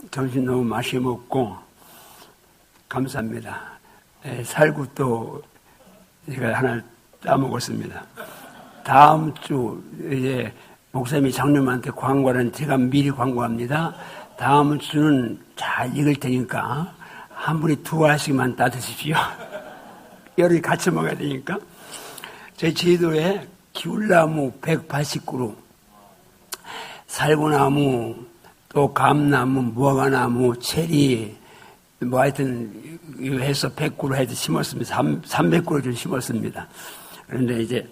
점심 너무 맛있게 먹고 감사합니다. 살구도 제가 하나 따먹었습니다. 다음 주 이제 목사님이 장로님한테 광고는 제가 미리 광고합니다. 다음 주는 잘 익을 테니까 한 분이 2알씩만 따드십시오. 열이 같이 먹어야 되니까. 저희 제주도에 귤나무 189그루, 살구나무, 또 감나무, 무화과나무, 체리, 뭐 하여튼 해서 100그루 해서 심었습니다. 300그루 좀 심었습니다. 그런데 이제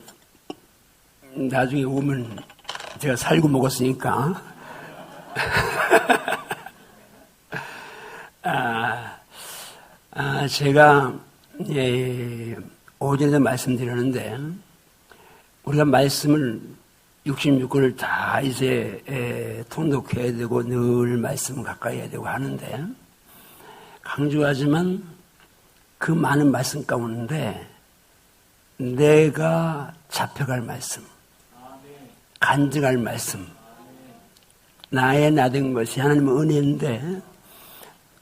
나중에 오면 제가 살구 먹었으니까 제가 오전에도 말씀드렸는데 우리가 말씀을 66권을 다 이제 통독해야 되고 늘 말씀을 가까이 해야 되고 하는데 강조하지만 그 많은 말씀 가운데 내가 잡혀갈 말씀, 간증할 말씀, 나의 나된 것이 하나님의 은혜인데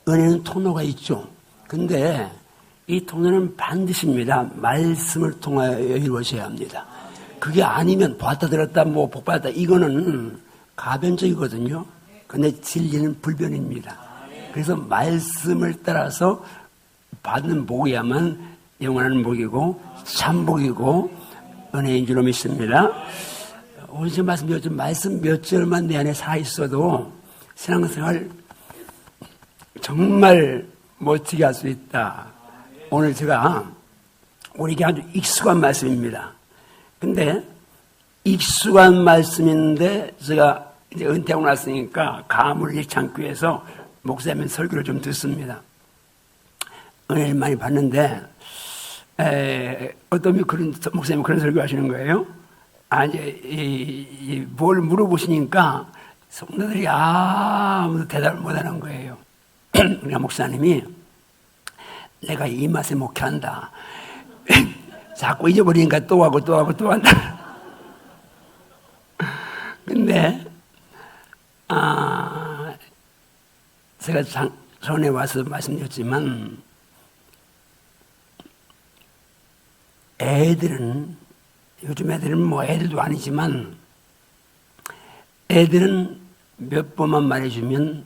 은혜는 통로가 있죠. 근데 이 통로는 반드시입니다. 말씀을 통하여 이루어져야 합니다. 그게 아니면 보았다 들었다 뭐 복받았다 이거는 가변적이거든요. 근데 진리는 불변입니다. 그래서 말씀을 따라서 받는 복이야만 영원한 복이고 참복이고 은혜인 줄로 믿습니다. 오늘 지금 말씀 몇 절만 내 안에 살아있어도 신앙생활 정말 멋지게 할 수 있다. 오늘 제가 우리에게 아주 익숙한 말씀입니다. 근데 익숙한 말씀인데 제가 이제 은퇴하고 났으니까 감을 잃지 않기 위해서 목사님 설교를 좀 듣습니다. 은혜를 많이 받는데 어떤 그런 목사님이 그런 설교 하시는 거예요. 뭘 물어보시니까 성도들이 아무도 대답을 못하는 거예요. 우리 목사님이 내가 이 맛에 목회한다. 자꾸 잊어버리니까 또 하고 또 하고 또 한다. 근데 제가 전에 와서 말씀드렸지만 애들은 요즘 애들은 뭐 애들도 아니지만 애들은 몇 번만 말해주면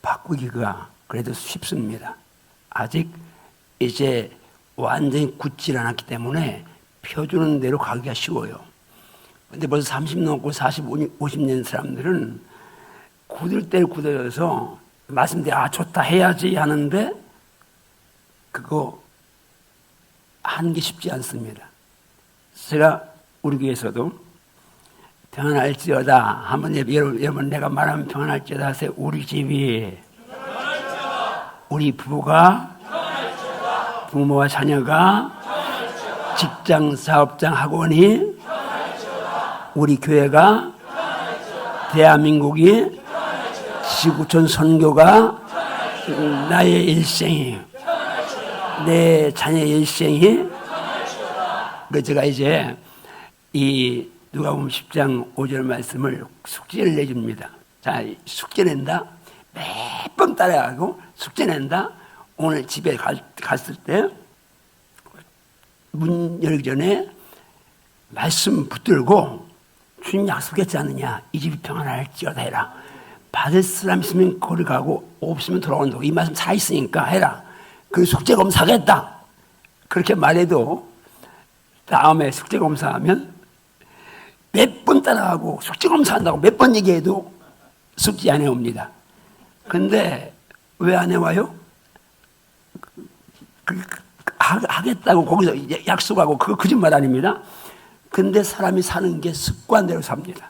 바꾸기가 그래도 쉽습니다. 아직 이제 완전히 굳질 않았기 때문에 펴주는 대로 가기가 쉬워요. 근데 벌써 30 넘고 40, 50년 사람들은 굳을 때를 굳어서 말씀대로 좋다 해야지 하는데 그거 하는 게 쉽지 않습니다. 제가 우리 교회에서도 평안할지어다 한번 여러분 내가 말하면 평안할지어다 하세요. 우리 집이 우리 부부가 부모와 자녀가 직장, 사업장, 학원이 우리 교회가 대한민국이 지구촌 선교가 나의 일생이 내 자녀의 일생이 그 제가 이제 이 누가복음 10장 5절 말씀을 숙제를 내줍니다. 자, 숙제 낸다. 매번 따라가고 숙제 낸다. 오늘 집에 갔을 때 문 열기 전에 말씀 붙들고 주님 약속했지 않느냐. 이 집이 평안할지어다 해라. 받을 사람 있으면 거기 가고 없으면 돌아온다고. 이 말씀 다 있으니까 해라. 그 숙제 검사하겠다. 그렇게 말해도 다음에 숙제 검사하면 몇 번 따라가고 숙제 검사한다고 몇 번 얘기해도 숙제 안 해옵니다. 근데 왜 안 해와요? 하겠다고 거기서 약속하고 그거 거짓말 아닙니다. 근데 사람이 사는 게 습관대로 삽니다.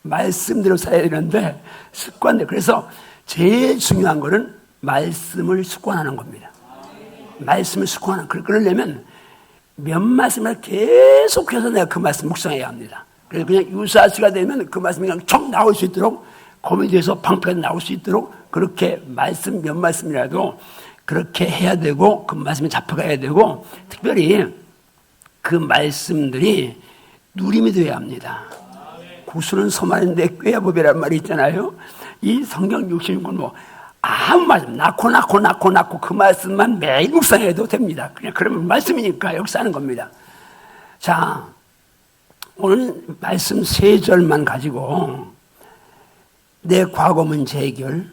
말씀대로 살아야 되는데 습관대로. 그래서 제일 중요한 거는 말씀을 습관하는 겁니다. 말씀을 습관하는. 그러려면 몇 말씀을 계속해서 내가 그 말씀 묵상해야 합니다. 그래서 그냥 유사시가 되면 그 말씀이 그냥 쭉 나올 수 있도록 고민돼서 방패가 나올 수 있도록 그렇게 말씀 몇 말씀이라도 그렇게 해야 되고 그 말씀에 잡혀가야 되고 특별히 그 말씀들이 누림이 되어야 합니다. 구수는 소만인데 꾀야법이란 말이 있잖아요. 이 성경 66권 뭐 아무 말씀 낳고 그 말씀만 매일 묵상해도 됩니다. 그냥 그러면 말씀이니까 역사하는 겁니다. 자, 오늘 말씀 3절만 가지고 내 과거 문제 해결,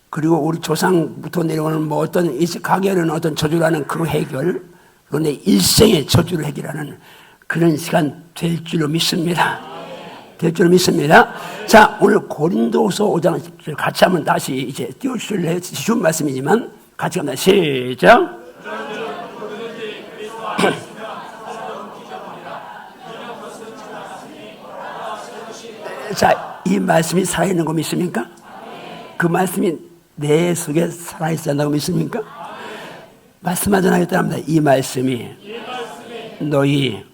그리고 우리 조상부터 내려오는 뭐 어떤 가게는 어떤 저주라는 그 해결, 그리고 내 일생의 저주를 해결하는 그런 시간 될 줄로 믿습니다. 될 줄로 믿습니다. 자, 오늘 고린도서 5장 10절 같이 한번 다시 이제 띄워주실래요? 쉬운 말씀이지만 같이 갑니다. 시작. 자, 이 말씀이 살아있는 거 믿습니까? 그 말씀이 내 속에 살아있어야 한다고 믿습니까? 말씀하지 않겠다 합니다. 이 말씀이 너희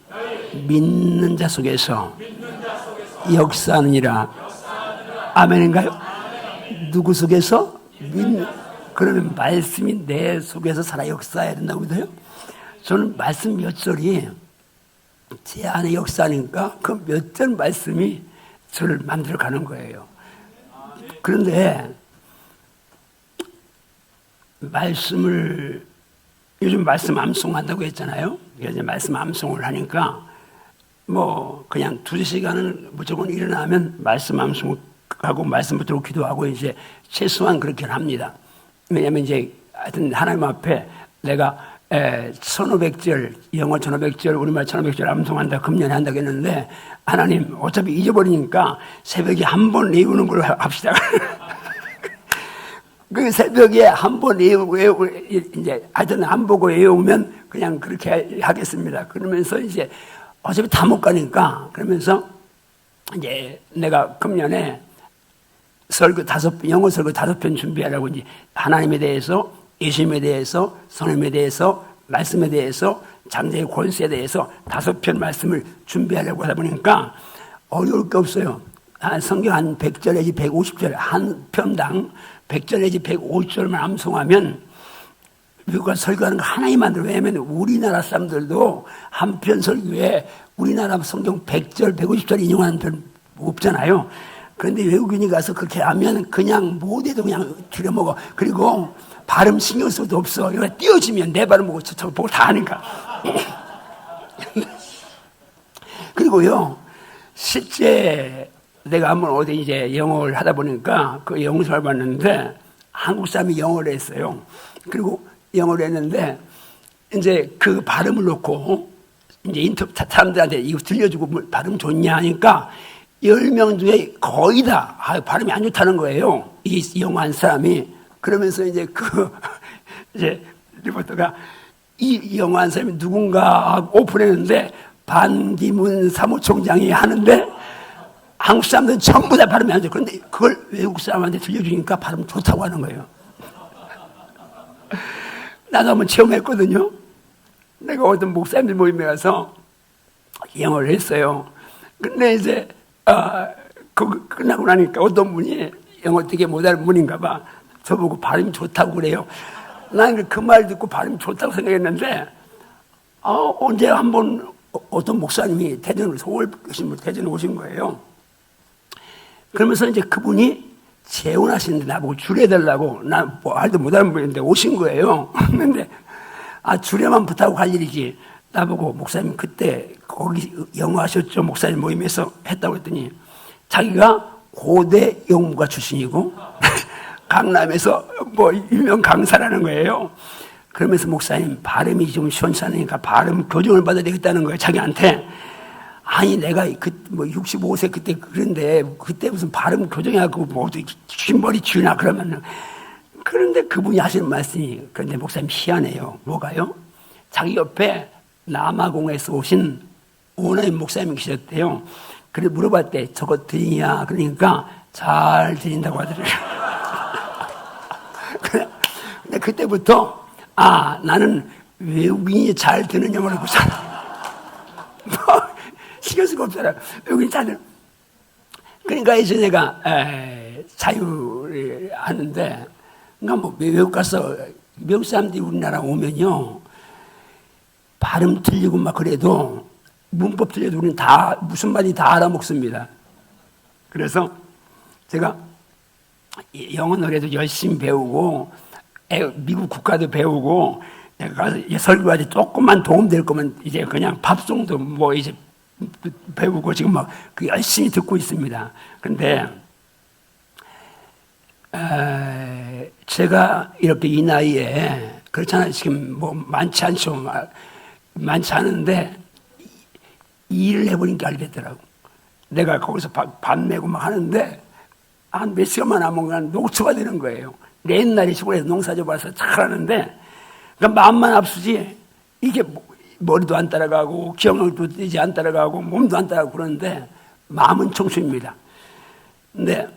믿는 자 속에서 역사하느니라. 아멘인가요? 누구 속에서? 그러면 말씀이 내 속에서 살아 역사해야 된다고 믿어요? 저는 말씀 몇 절이 제 안에 역사하니까 그 몇 절 말씀이 저를 만들어 가는 거예요. 그런데 말씀을 요즘 말씀 암송한다고 했잖아요. 그래서 말씀 암송을 하니까 뭐 그냥 2시간을 무조건 일어나면 말씀 암송하고 말씀부터 기도하고 이제 최소한 그렇게 합니다. 왜냐하면 이제 하여튼 하나님 앞에 내가 1500절, 영어 1500절, 우리말 1500절 암송한다, 금년에 한다고 했는데 하나님 어차피 잊어버리니까 새벽에 한 번 외우는 걸로 합시다. 그 새벽에 한 번 외우고 이제 하여튼 안 보고 외우면 그냥 그렇게 하겠습니다. 그러면서 이제 어차피 다 못 가니까 그러면서 이제 내가 금년에 설교 영어 설교 5편 준비하라고 이제 하나님에 대해서, 예수님에 대해서, 성령에 대해서, 말씀에 대해서, 장자의 권세에 대해서 5편 말씀을 준비하려고 하다 보니까 어려울 게 없어요. 성경 한 100절 내지 150절 한 편당 100절 내지 150절만 암송하면 미국 가서 설교하는 거 하나님 만들어. 왜냐하면 우리나라 사람들도 한 편 설교에 우리나라 성경 100절 150절 인용하는 편 없잖아요. 그런데 외국인이 가서 그렇게 하면 그냥 못해도 그냥 들여먹어. 그리고 발음 신경 쓸 수도 없어. 이거 띄워지면 내 발음 보고 저 보고 다 하니까. 그리고요, 실제 내가 한번 어디 이제 영어를 하다 보니까 그 영상을 봤는데 한국 사람이 영어를 했어요. 그리고 영어를 했는데 이제 그 발음을 놓고 이제 인터뷰 사람들한테 이거 들려주고 발음 좋냐 하니까 10명 중에 거의 다 발음이 안 좋다는 거예요. 이 영어 한 사람이. 그러면서 이제 이제 리포터가 이 영어 한 사람이 누군가 오픈했는데 반기문 사무총장이 하는데 한국 사람들은 전부 다 발음이 안 좋아. 그런데 그걸 외국 사람한테 들려주니까 발음 좋다고 하는 거예요. 나도 한번 체험했거든요. 내가 어떤 목사님들 모임에 가서 영어를 했어요. 근데 이제 끝나고 나니까 어떤 분이 영어 되게 못하는 분인가 봐. 저보고 발음이 좋다고 그래요. 나는 그 말 듣고 발음이 좋다고 생각했는데 언제 한번 어떤 목사님이 서울 대전에 오신 거예요. 그러면서 이제 그분이 재혼하시는데 나보고 주례해달라고, 나 뭐 알도 못하는 분인데 오신 거예요. 근데 주례만 부탁하고 갈 일이지. 나보고 목사님 그때 거기 영어 하셨죠? 목사님 모임에서 했다고 했더니 자기가 고대 영문과 출신이고 강남에서 뭐 유명 강사라는 거예요. 그러면서 목사님 발음이 좀 시원찮으니까 발음 교정을 받아야 되겠다는 거예요. 자기한테. 아니 내가 뭐 65세 그때 그런데 그때 무슨 발음 교정해갖고 뭐 흰머리 쥐나 그러면. 그런데 그분이 하시는 말씀이, 그런데 목사님 희한해요. 뭐가요? 자기 옆에 남아공에서 오신 오나임 목사님이 계셨대요. 그래 물어봤대. 저거 들리냐? 그러니까 잘 들린다고 하더래요. 근데 그때부터 나는 외국인이 잘 듣는 영어를 구사한다. 신경 쓸 거 없잖아. 외국인이 잘 듣는. 그러니까 이제 내가 자유를 하는데, 그러니까 뭐 외국 가서 외국 사람들이 우리나라 오면요, 발음 틀리고 막 그래도 문법 틀려도 우리는 다 무슨 말인지 다 알아먹습니다. 그래서 제가 영어 노래도 열심히 배우고 미국 국가도 배우고 가서 설교하지 조금만 도움될 거면 이제 그냥 팝송도 뭐 이제 배우고 지금 막 열심히 듣고 있습니다. 그런데 제가 이렇게 이 나이에 그렇잖아요. 지금 뭐 많지 않죠. 많지 않은데 일을 해보니까 알겠더라고. 내가 거기서 밥 내고 막 하는데 한 몇 시간만 하면 그냥 녹초가 되는 거예요. 내 옛날에 시골에서 농사져 봐서 잘하는데 그러니까 마음만 앞서지 이게 머리도 안 따라가고 기억력도 이제 안 따라가고 몸도 안 따라가고 그러는데 마음은 청춘입니다. 근데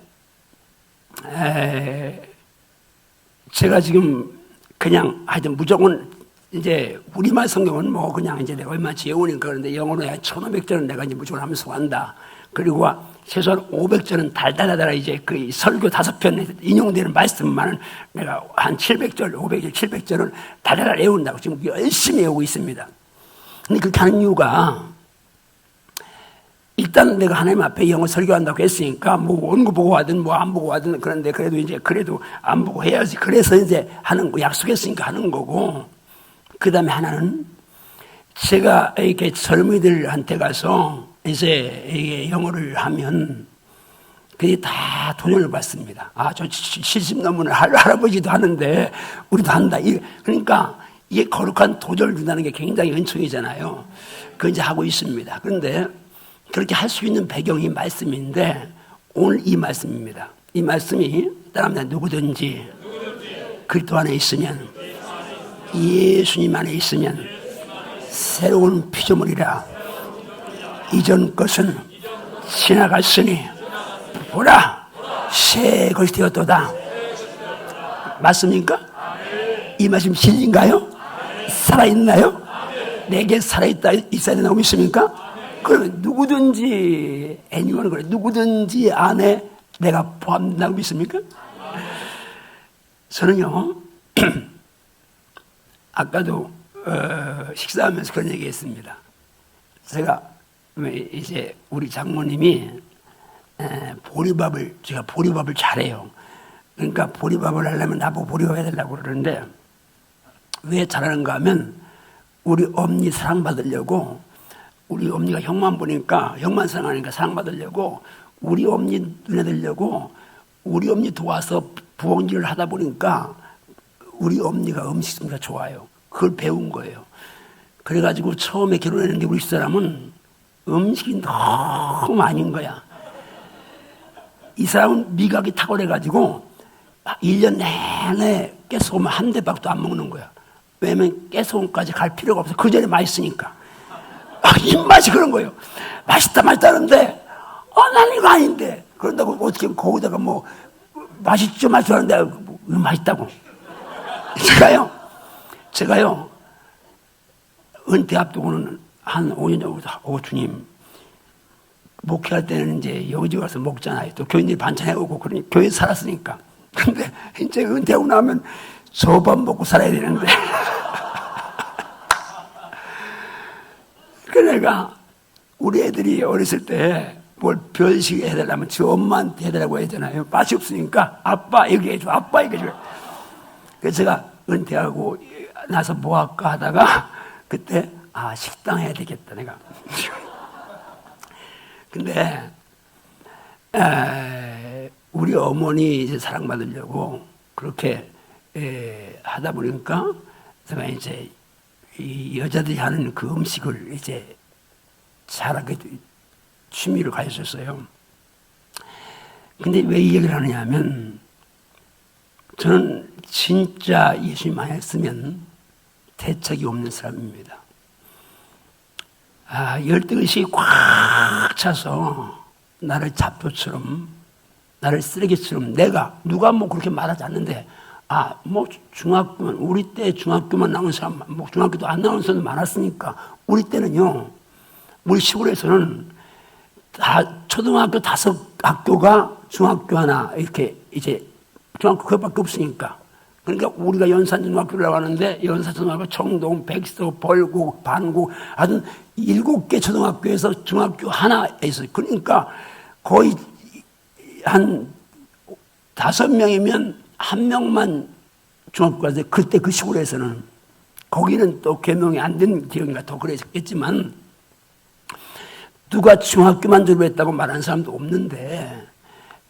제가 지금 그냥 하여튼 무조건 이제 우리말 성경은 뭐 그냥 이제 내가 얼마치 외우니까 그런데 영어로 1500절은 내가 이제 무조건 함수한다. 그리고 최소한 500절은 달달하다라 이제 그 설교 5편에 인용되는 말씀만은 내가 한 700절, 500절, 700절은 달달하게 외운다고 지금 열심히 외우고 있습니다. 근데 그렇게 하는 이유가 일단 내가 하나님 앞에 영어 설교한다고 했으니까 뭐 원고 보고 하든 뭐 안 보고 하든 그런데 그래도 안 보고 해야지. 그래서 이제 하는 거 약속했으니까 하는 거고 그 다음에 하나는 제가 이렇게 젊은이들한테 가서 이제 이게 영어를 하면 그게 다 도전을 받습니다. 저 70 넘은 할아버지도 하는데 우리도 한다. 그러니까 이게 거룩한 도전을 준다는 게 굉장히 은총이잖아요. 그거 이제 하고 있습니다. 그런데 그렇게 할 수 있는 배경이 말씀인데 오늘 이 말씀입니다. 이 말씀이 따라합니다. 누구든지 그리스도 안에 있으면 예수님 안에 있으면 새로운 피조물이라 이전 것은 지나갔으니 보라 새 것이 되었도다. 맞습니까? 이 말씀 진리인가요? 살아있나요? 내게 살아있다 있어야 된다고 믿습니까? 그러면 누구든지 anyone 그래 누구든지 안에 내가 포함된다고 믿습니까? 저는요 아까도 식사하면서 그런 얘기했습니다. 제가 이제 우리 장모님이 제가 보리밥을 잘해요. 그러니까 보리밥을 하려면 나보고 보리밥 해달라고 그러는데 왜 잘하는가 하면 우리 엄니 사랑받으려고 우리 엄니가 형만 보니까 형만 사랑하니까 사랑받으려고 우리 엄니 눈에 들려고 우리 엄니 도와서 부엌일을 하다 보니까 우리 엄니가 음식 솜씨가 좋아요. 그걸 배운 거예요. 그래가지고 처음에 결혼했는데 우리 집사람은 음식이 너무 아닌 거야. 이 사람은 미각이 탁월해가지고 1년 내내 깨소금 한 대박도 안 먹는 거야. 왜냐면 깨소금까지 갈 필요가 없어. 그 전에 맛있으니까. 입맛이 그런 거예요. 맛있다 하는데 난 이거 아닌데. 그런다고 어떻게 거기다가 뭐 맛있죠 하는데 맛있다고. 제가요 은퇴 앞두고는 한 5년 전부터 주님 목회할 때는 이제 여기 가서 먹잖아요. 또 교인들이 반찬 해오고 그러니 교회 살았으니까. 근데 이제 은퇴하고 나면 저 밥 먹고 살아야 되는데 그러니까 우리 애들이 어렸을 때 뭘 별식 해달라면 지 엄마한테 해달라고 하잖아요. 맛이 없으니까 아빠 얘기해줘. 아빠 얘기해줘. 그래서 제가 은퇴하고 나서 뭐 할까 하다가 그때 식당 해야 되겠다 내가. 근데 우리 어머니 이제 사랑받으려고 그렇게 하다 보니까 제가 이제 이 여자들이 하는 그 음식을 이제 잘하게 취미를 가졌었어요. 근데 왜 이 얘기를 하느냐 하면 저는 진짜 예수님만 했으면 대책이 없는 사람입니다. 열등의식이 꽉 차서 나를 잡초처럼 나를 쓰레기처럼 누가 뭐 그렇게 말하지 않는데 뭐 중학교만 우리 때 중학교만 나온 사람 뭐 중학교도 안 나온 사람도 많았으니까 우리 때는요 우리 시골에서는 다 초등학교 5학교가 중학교 하나 이렇게 이제 중학교 그것밖에 없으니까 그러니까 우리가 연산중학교를 나가는데 연산중학교 청동, 백서, 벌곡, 반곡 하여튼 7개 초등학교에서 중학교 하나 있어요. 그러니까 거의 한 5명이면 1명만 중학교 가서 그때 그 시골에서는 거기는 또 개명이 안 된 지역인가 더 그랬겠지만 누가 중학교만 졸업했다고 말하는 사람도 없는데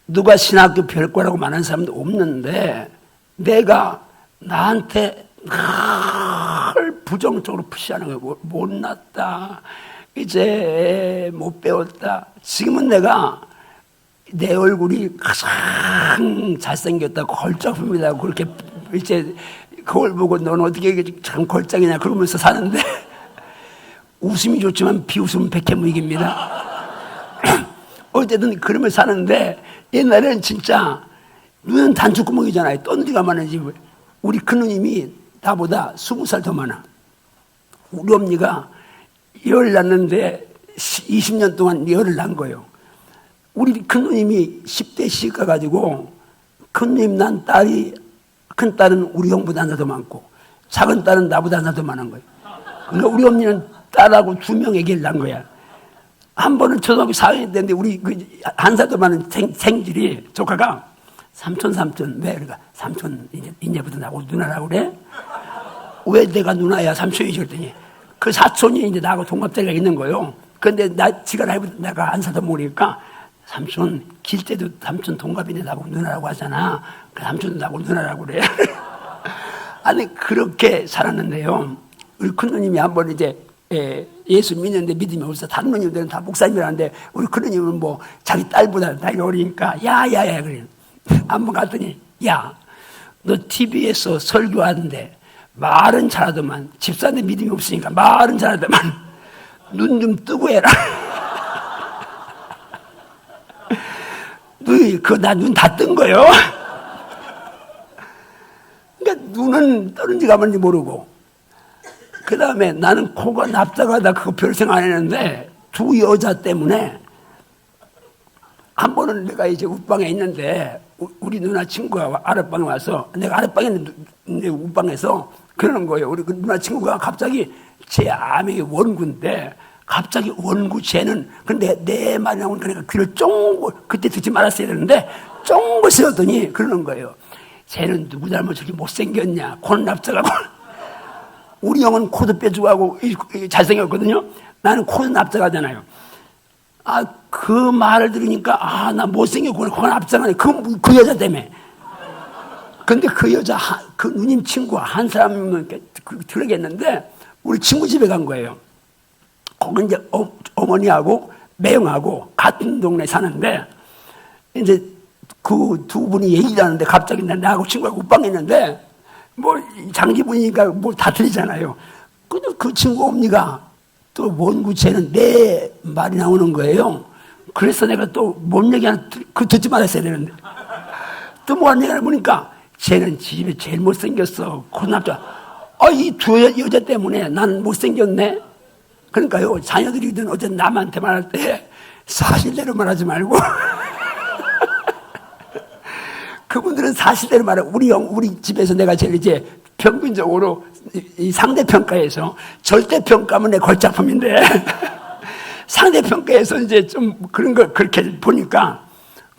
누가 신학교 별거라고 말하는 사람도 없는데 내가 나한테 늘 부정적으로 푸시하는 거예요. 못났다. 이제 못 배웠다. 지금은 내가 내 얼굴이 가장 잘생겼다고 걸작품이다. 그렇게 이제 거울 보고 넌 어떻게 참 걸작이냐 그러면서 사는데 웃음이 좋지만 비웃음은 백해무익입니다. 어쨌든 그러면서 사는데 옛날에는 진짜 눈은 단추구멍이잖아요. 떤지가 많은지. 우리 큰누님이 나보다 20살 더 많아. 우리 엄니가 열을 낳는데 20년 동안 열을 낳은 거예요. 우리 큰누님이 10대 시집 가가지고 큰누님 난 딸이 큰 딸은 우리 형보다 하나 더 많고 작은 딸은 나보다 하나 더 많은 거예요. 그러니까 우리 엄니는 딸하고 2명 애기를 낳은 거야. 한 번은 초등학교 4학년 때인데 우리 한 살 더 많은 생질이 조카가 삼촌 왜 그러니까 삼촌 이제부터 나하고 누나라고 그래? 왜 내가 누나야 삼촌이지 그랬더니 그 사촌이 이제 나하고 동갑자리가 있는 거예요. 근데 지가 내가 한 살 더 먹으니까 삼촌 길 때도 삼촌 동갑인데 나보고 누나라고 하잖아. 그 삼촌도 나보고 누나라고 그래. 아니 그렇게 살았는데요. 우리 큰 누님이 한번 이제 예수 믿는데 믿음이 없어. 다른 누님들은 다 목사님이라는데 우리 큰 누님은 뭐 자기 딸보다 나이가 어리니까 야야야 그래. 한번 갔더니 야 너 TV에서 설교하는데 말은 잘하더만 집사한테 믿음이 없으니까 말은 잘하더만 눈 좀 뜨고 해라. 나 눈 다 뜬 거요. 그러니까 눈은 떠는지 가만지 모르고 그 다음에 나는 코가 납작하다 그거 별 생각 안 했는데 두 여자 때문에 한 번은 내가 이제 웃방에 있는데 우리 누나 친구가 아랫방에 와서 내가 아랫방에 있는데 웃방에서 그러는 거예요. 우리 그 누나 친구가 갑자기 제 암의 원구인데 갑자기 원구 쟤는 근데 내 말이 나오니까 그러니까 귀를 쫑긋 그때 듣지 말았어야 되는데 쫑긋 세웠더니 그러는 거예요. 쟤는 누구 닮아서 저렇게 못생겼냐. 코는 납작하고 우리 형은 코도 뾰족하고 잘생겼거든요. 나는 코도 납작하잖아요. 그 말을 들으니까 나 못생겼구나. 코가 납작하네. 그 여자 때문에. 근데 그 여자 그 누님 친구가 한 사람은 들어겠는데 우리 친구 집에 간 거예요. 거기 이제 어머니하고 매형하고 같은 동네 사는데 이제 그 두 분이 얘기를 하는데 갑자기 나하고 친구하고 웃방에 있는데 뭐 장기분이니까 뭐 다 틀리잖아요. 근데 그 친구 엄니가 또 원구체는 내 말이 나오는 거예요. 그래서 내가 또 뭔 얘기 하나 듣지 말았어야 되는데 또 뭐 하는 얘기를 보니까 쟤는 집에 제일 못생겼어. 코납자. 이 두 여자 때문에 나는 못생겼네. 그러니까요 자녀들이든 어쨌든 남한테 말할 때 사실대로 말하지 말고 그분들은 사실대로 말하고 우리 집에서 내가 제일 이제 평균적으로 이 상대평가에서 절대평가면 내 걸작품인데 상대평가에서 이제 좀 그런 걸 그렇게 보니까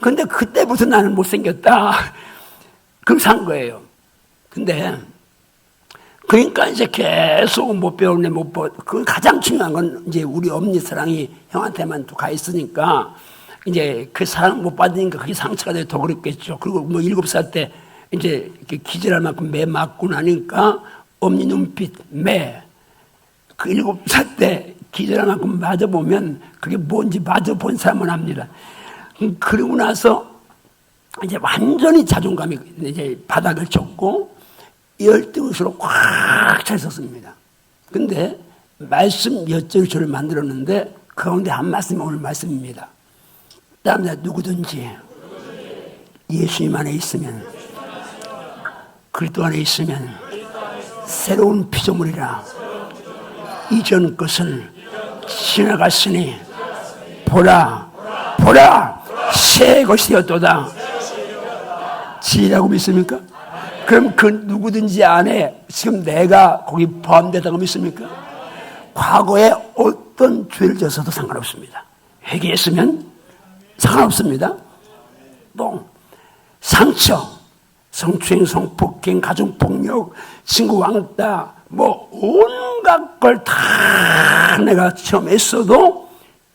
근데 그때부터 나는 못생겼다. 그럼 산 거예요. 근데 그러니까 이제 계속 못 배우네 그 가장 중요한 건 이제 우리 엄니 사랑이 형한테만 또 가 있으니까 이제 그 사랑 못 받으니까 그게 상처가 돼 더 그랬겠죠. 그리고 뭐 7살 때 이제 이렇게 기절할 만큼 매 맞고 나니까 엄니 눈빛 그 7살 때 기절할 만큼 맞아보면 그게 뭔지 맞아본 사람은 압니다. 그러고 나서 이제 완전히 자존감이 이제 바닥을 쳤고 열등의식으로 꽉 차 있었습니다. 근데 말씀 엿절 저를 만들었는데 그 가운데 한 말씀이 오늘 말씀입니다. 다음에 누구든지 예수님 안에 있으면 그리스도 안에 있으면 새로운 피조물이라 이전 것은 지나갔으니 보라 새 것이 되었도다. 지라고 믿습니까? 그럼 그 누구든지 안에 지금 내가 거기 포함되다고 믿습니까? 과거에 어떤 죄를 졌어도 상관없습니다. 회개했으면 상관없습니다. 또 상처, 성추행, 성폭행, 가정폭력, 친구 왕따, 뭐 온갖 걸 다 내가 체험했어도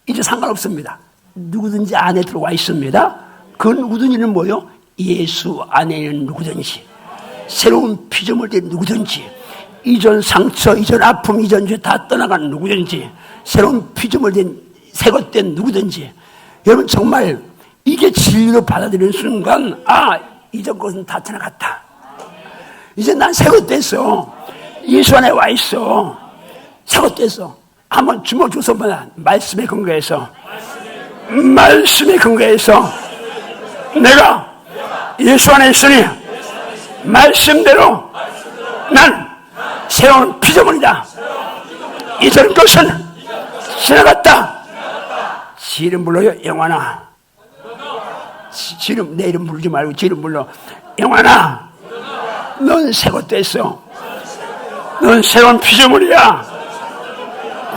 이제 상관없습니다. 누구든지 안에 들어와 있습니다. 그 누구든지는 뭐요? 예수 안에는 누구든지, 새로운 피조물 된 누구든지, 이전 상처, 이전 아픔, 이전 죄 다 떠나간 누구든지, 새로운 피조물 된 새것된 누구든지, 여러분 정말 이게 진리로 받아들이는 순간, 아, 이전 것은 다 지나갔다. 이제 난 새것 됐어. 예수 안에 와 있어. 새것 됐어. 한번 주먹 줘서 보자. 말씀에 근거해서 내가 예수 안에 있으니 말씀대로 난 새로운 피조물이다. 이전 것은 지나갔다. 지 이름 불러요. 영환아. 내 이름 부르지 말고 지 이름 불러. 영환아, 넌 새것 됐어. 넌 새로운 피조물이야.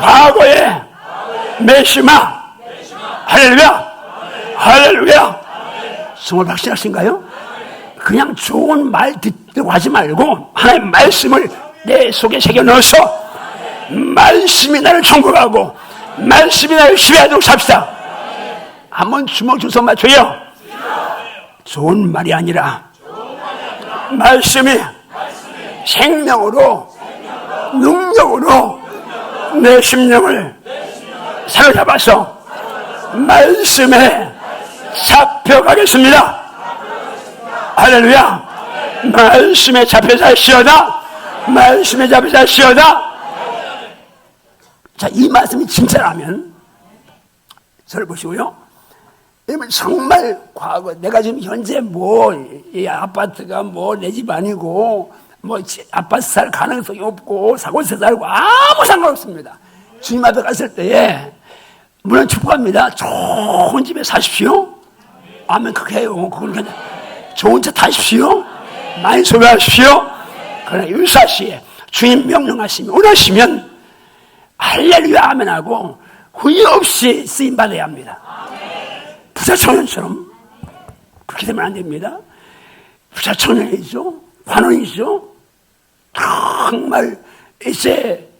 과거에 메시마. 할렐루야. 정말 확신하신가요? 그냥 좋은 말 듣고 하지 말고 하나님의 말씀을 내 속에 새겨 넣어서 말씀이 나를 천국하고 말씀이 나를 지배하도록 삽시다. 한번 주먹 주서 맞춰요. 좋은 말이 아니라 말씀이 생명으로 능력으로 내 심령을 사로잡아서 말씀에 잡혀가겠습니다. 할렐루야. 말씀에 잡혀서 하시오다. 말씀에 잡혀서 하시오다. 자, 이 말씀이 진짜라면 저를 보시고요. 여러분 정말 과거 내가 지금 현재 뭐 이 아파트가 뭐 내 집 아니고 뭐 아파트 살 가능성이 없고 사고세 살고 아무 상관없습니다. 주님 앞에 갔을 때에 물론 축복합니다. 좋은 집에 사십시오. 아멘. 그렇게 해요. 그건 그냥 좋은 차 타십시오. 많이 소비하십시오. 그러나 유사시에 주님 명령하시면 원하시면 할렐루야 아멘 하고 후회 없이 쓰임 받아야 합니다. 부자 청년처럼 그렇게 되면 안 됩니다. 부자 청년이죠. 관원이죠. 정말 이제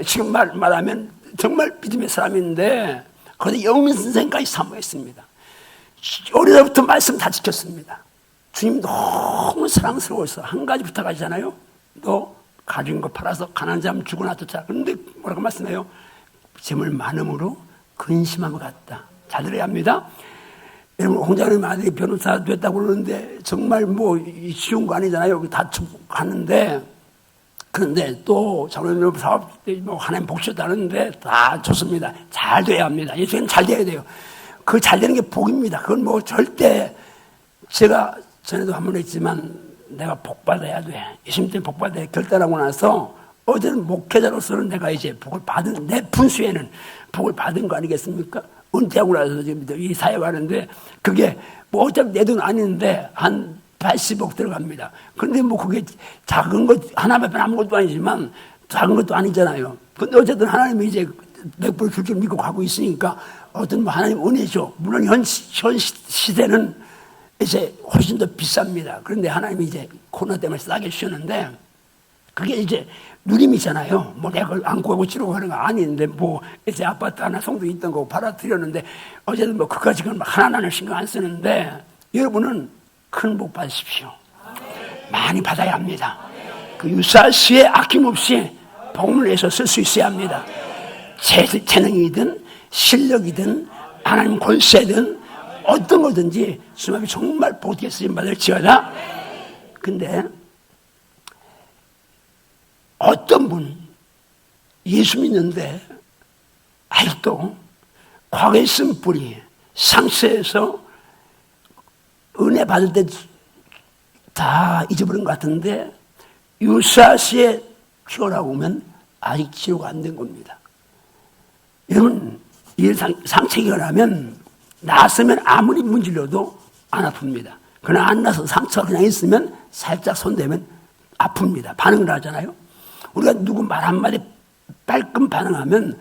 지금 말하면 정말 믿음의 사람인데 거기서 영민 선생까지 사모했습니다. 어려서부터 말씀 다 지켰습니다. 주님 너무 사랑스러워서 한 가지 부탁하시잖아요. 너 가진 거 팔아서 가난한 사람 주고 놔뒀자. 그런데 뭐라고 말씀해요? 재물 많음으로 근심함을 갖다. 잘 들어야 합니다. 여러분 홍장님 아들이 변호사 됐다고 그러는데 정말 뭐 쉬운 거 아니잖아요. 다 가는데 그런데 또 장로님 사업 뭐 하나님 복주다는데 다 좋습니다. 잘 돼야 합니다. 예수님 잘 돼야 돼요. 그 잘 되는 게 복입니다. 그건 뭐 절대 제가 전에도 한 번 했지만 내가 복 받아야 돼. 예수님 때문에 복 받아야 결단하고 나서 어제는 목회자로서는 내가 이제 복을 받은 내 분수에는 복을 받은 거 아니겠습니까? 은퇴하고 나서 지금 이 사회 가는데 그게 뭐 어차피 내 돈 아닌데 한 80억 들어갑니다. 그런데 뭐 그게 작은 것 하나만 아무것도 아니지만 작은 것도 아니잖아요. 근데 어쨌든 하나님이 이제 100% 줄 줄 믿고 가고 있으니까 어떤 뭐 하나님 은혜죠. 물론 현 시대는 이제 훨씬 더 비쌉니다. 그런데 하나님이 이제 코로나 때문에 싸게 주셨는데 그게 이제 누림이잖아요. 뭐 내가 그걸 안고 가고 치려고 하는 거 아닌데 뭐 이제 아파트 하나 성도 있던 거 팔아드렸는데 어쨌든 뭐 그까지 하나하나 신경 안 쓰는데 여러분은 큰 복 받으십시오. 많이 받아야 합니다. 그 유사시에 아낌없이 복음을 내서 쓸 수 있어야 합니다. 재능이든 실력이든 하나님 권세든 어떤 거든지 수마비 정말 복되게 쓰임 받을지어다. 근데 어떤 분 예수 믿는데 아직도 과거에 쓴 뿌리 상처에서 은혜 받을 때 다 잊어버린 것 같은데 유사시에 치료라고 하면 아직 치료가 안 된 겁니다. 여러분 이 상처가 나면 났으면 아무리 문질러도 안 아픕니다. 그러나 안 나서 상처가 그냥 있으면 살짝 손대면 아픕니다. 반응을 하잖아요. 우리가 누구 말 한마디 빨끔 반응하면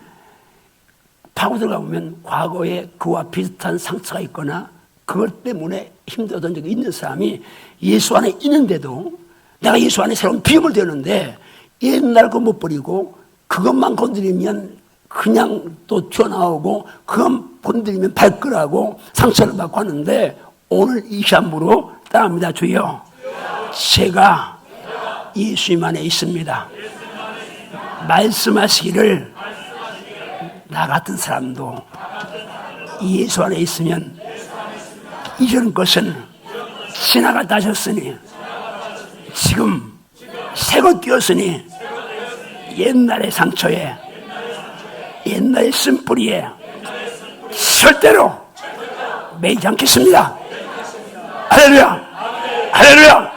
파고 들어가 보면 과거에 그와 비슷한 상처가 있거나 그것 때문에 힘들었던 적이 있는 사람이 예수 안에 있는데도 내가 예수 안에 새로운 비움을 되었는데 옛날 거 못 버리고 그것만 건드리면 그냥 또 튀어나오고 그것 건드리면 발끈하고 상처를 받고 하는데 오늘 이 시간으로 따라합니다. 주여, 제가 예수님 안에 있습니다. 말씀하시기를 나 같은 사람도 예수 안에 있으면 이런 것은 지나갔다 하셨으니 지금 새것 되었으니 옛날의 상처에 옛날의 쓴뿌리에 절대로 매이지 않겠습니다. 할렐루야, 할렐루야.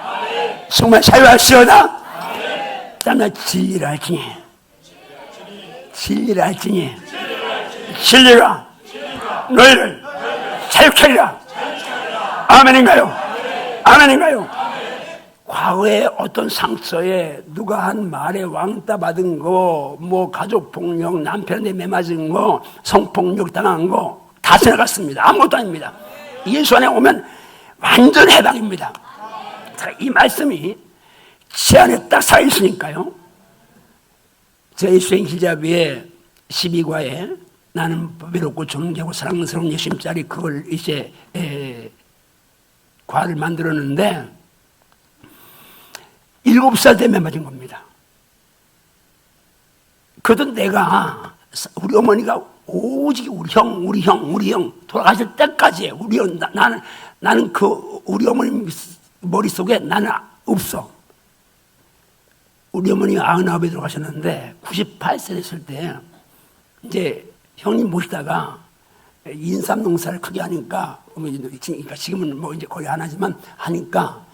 정말 사유하시오다. 땀나 진리를 알지니 진리를 알지니 진리가 너희를 사육하리라. 아멘인가요? 아멘인가요? 과거에 어떤 상처에 누가 한 말에 왕따 받은 거, 뭐 가족폭력, 남편한테 매맞은 거, 성폭력 당한 거 다 지나갔습니다. 아무것도 아닙니다. 예수 안에 오면 완전 해방입니다. 이 말씀이 제 안에 딱 살아있으니까요. 제 예수행 기자비에 12과에 나는 법이롭고 존귀하고 사랑스러운 예수님짜리 그걸 이제 과를 만들었는데 7살 때 맞은 겁니다. 그것도 내가 우리 어머니가 오직 우리 형 돌아가실 때까지 우리 형 나는 그 우리 어머니 머릿속에 나는 없어. 우리 어머니가 99에 들어가셨는데 98세 됐을 때 이제 형님 모시다가 인삼 농사를 크게 하니까 그러니까 지금은 뭐 이제 거의 안 하지만 하니까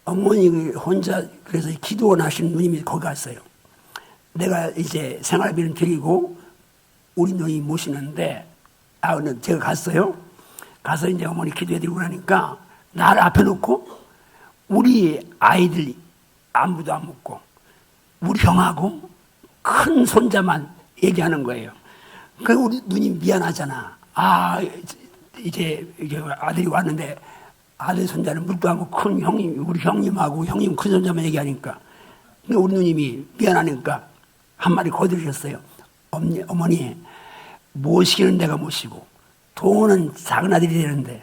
어머니 혼자 그래서 기도원 하신 누님이 거기 갔어요. 내가 이제 생활비는 드리고 우리 누님이 모시는데 제가 갔어요. 가서 이제 어머니 기도해드리고 나니까 나를 앞에 놓고 우리 아이들 아무도 안 묻고 우리 형하고 큰 손자만 얘기하는 거예요. 그래서 우리 누님 미안하잖아. 이제 아들이 왔는데 아들 손자는 묻도 않고 큰 형님, 우리 형님하고 형님 큰 손자만 얘기하니까 우리 누님이 미안하니까 한마디 거들으셨어요. 어머니 모시기는 내가 모시고 돈은 작은 아들이 되는데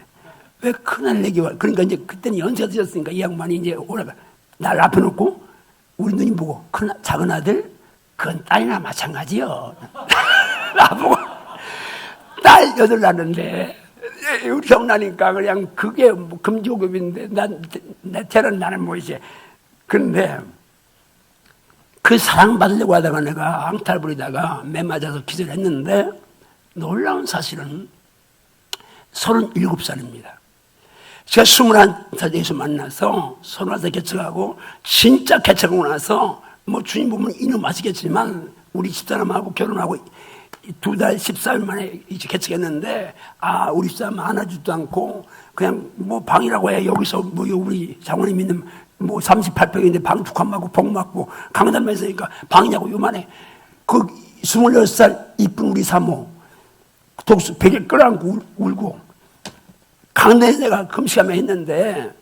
왜 큰아들 얘기 와? 그러니까 이제 그때는 연세가 드셨으니까 이 양반이 이제 오라가 날 앞에 놓고 우리 누님 보고 작은 아들 그건 딸이나 마찬가지요. 나보고 딸 8 낳았는데 우리 형 나니까 그냥 그게 뭐 금조급인데 내 태는 나는 뭐 이제 그런데 그 사랑받으려고 하다가 내가 앙탈 부리다가 매 맞아서 기절을 했는데 놀라운 사실은 37살입니다. 제가 21살에서 만나서 31살 개척하고 진짜 개척하고 나서 뭐 주님 보면 이놈 아시겠지만 우리 집사람하고 결혼하고 2달 14일 만에 이제 개척했는데 우리 집사람 안아주지도 않고 그냥 뭐 방이라고 해. 여기서 뭐 우리 장모님 있는 뭐 38평인데 방 2칸 맞고 복 맞고 강단만 있으니까 방이냐고 요만해. 그 26살 이쁜 우리 사모 독수 베개 끌어안고 울고 강단에서 내가 금식하며 했는데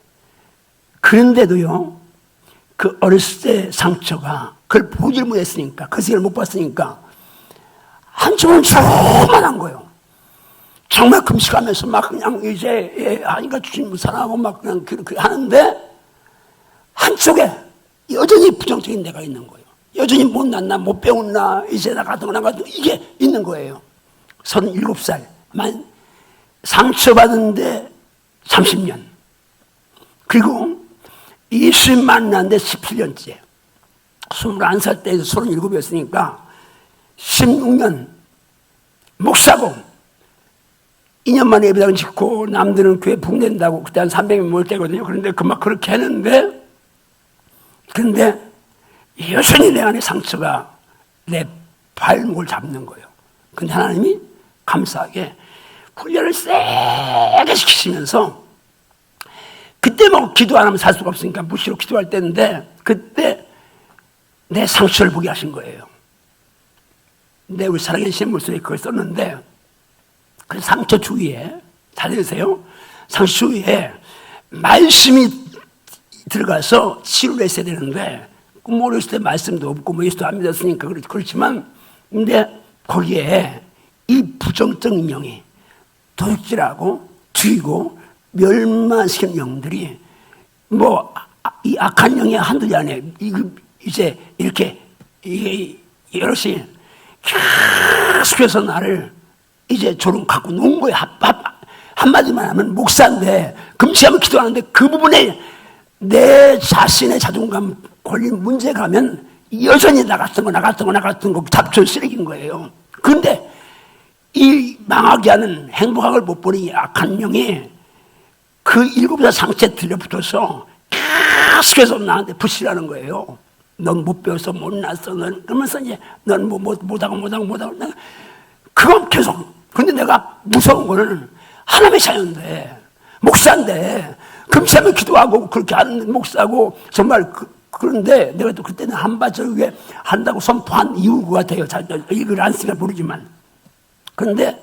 그런데도요 그 어렸을 때 상처가 그걸 보질 못했으니까 그 시간을 못 봤으니까 한쪽은 조만한 거예요. 정말 금식하면서 막 그냥 이제 하니까 주님 사랑하고 막 그냥 그렇게 하는데 한쪽에 여전히 부정적인 내가 있는 거예요. 여전히 못났나 못 배웠나 이제 나 같은 거나 같은 거 이게 있는 거예요. 37살만 상처받은데 30년 그리고 예수님 만났는데 17년째 21살 때에서 37이었으니까 16년 목사고 2년 만에 예배당 짓고 남들은 교회 붕댄다고 그때 한 300명 모일 때거든요. 그런데 막 그렇게 했는데 근데 여전히 내 안에 상처가 내 발목을 잡는 거예요. 근데 하나님이 감사하게 훈련을 세게 시키시면서 그때 뭐 기도 안 하면 살 수가 없으니까 무시로 기도할 때인데 그때 내 상처를 보게 하신 거예요. 근데 우리 사랑의 신물소에 그걸 썼는데 그 상처 주위에 잘 들으세요. 상식 후에 말씀이 들어가서 치료를 했어야 되는데 어렸을 때 말씀도 없고 뭐 예수도 안 믿었으니까 그렇지만 근데 거기에 이 부정적인 영이 도둑질하고 죽이고 멸망시키는 영들이 뭐 이 악한 영이 한둘이 아니에요. 이제 이렇게 여럿이 계속해서 나를 이제 조롱 갖고 놓은 거예요. 한마디만 하면 목사인데 금식하면 기도하는데 그 부분에 내 자신의 자존감 걸린 문제가 하면 여전히 나갔던 거 잡초 쓰레기인 거예요. 그런데 이 망하게 하는 행복학을 못 보는 이 악한 영이 그 7살 상처에 들려붙어서 계속해서 나한테 부시라는 거예요. 넌 못 배워서 못났어. 넌 그러면서 이제 넌 뭐 못하고. 그건 계속. 근데 내가 무서운 거는 하나님의 자녀인데 목사인데 금시하면 기도하고 그렇게 하는 목사고 정말 그런데 내가 또 그때는 한바절에 한다고 선포한 이유인 것 같아요. 이걸 안 쓰니까 모르지만. 그런데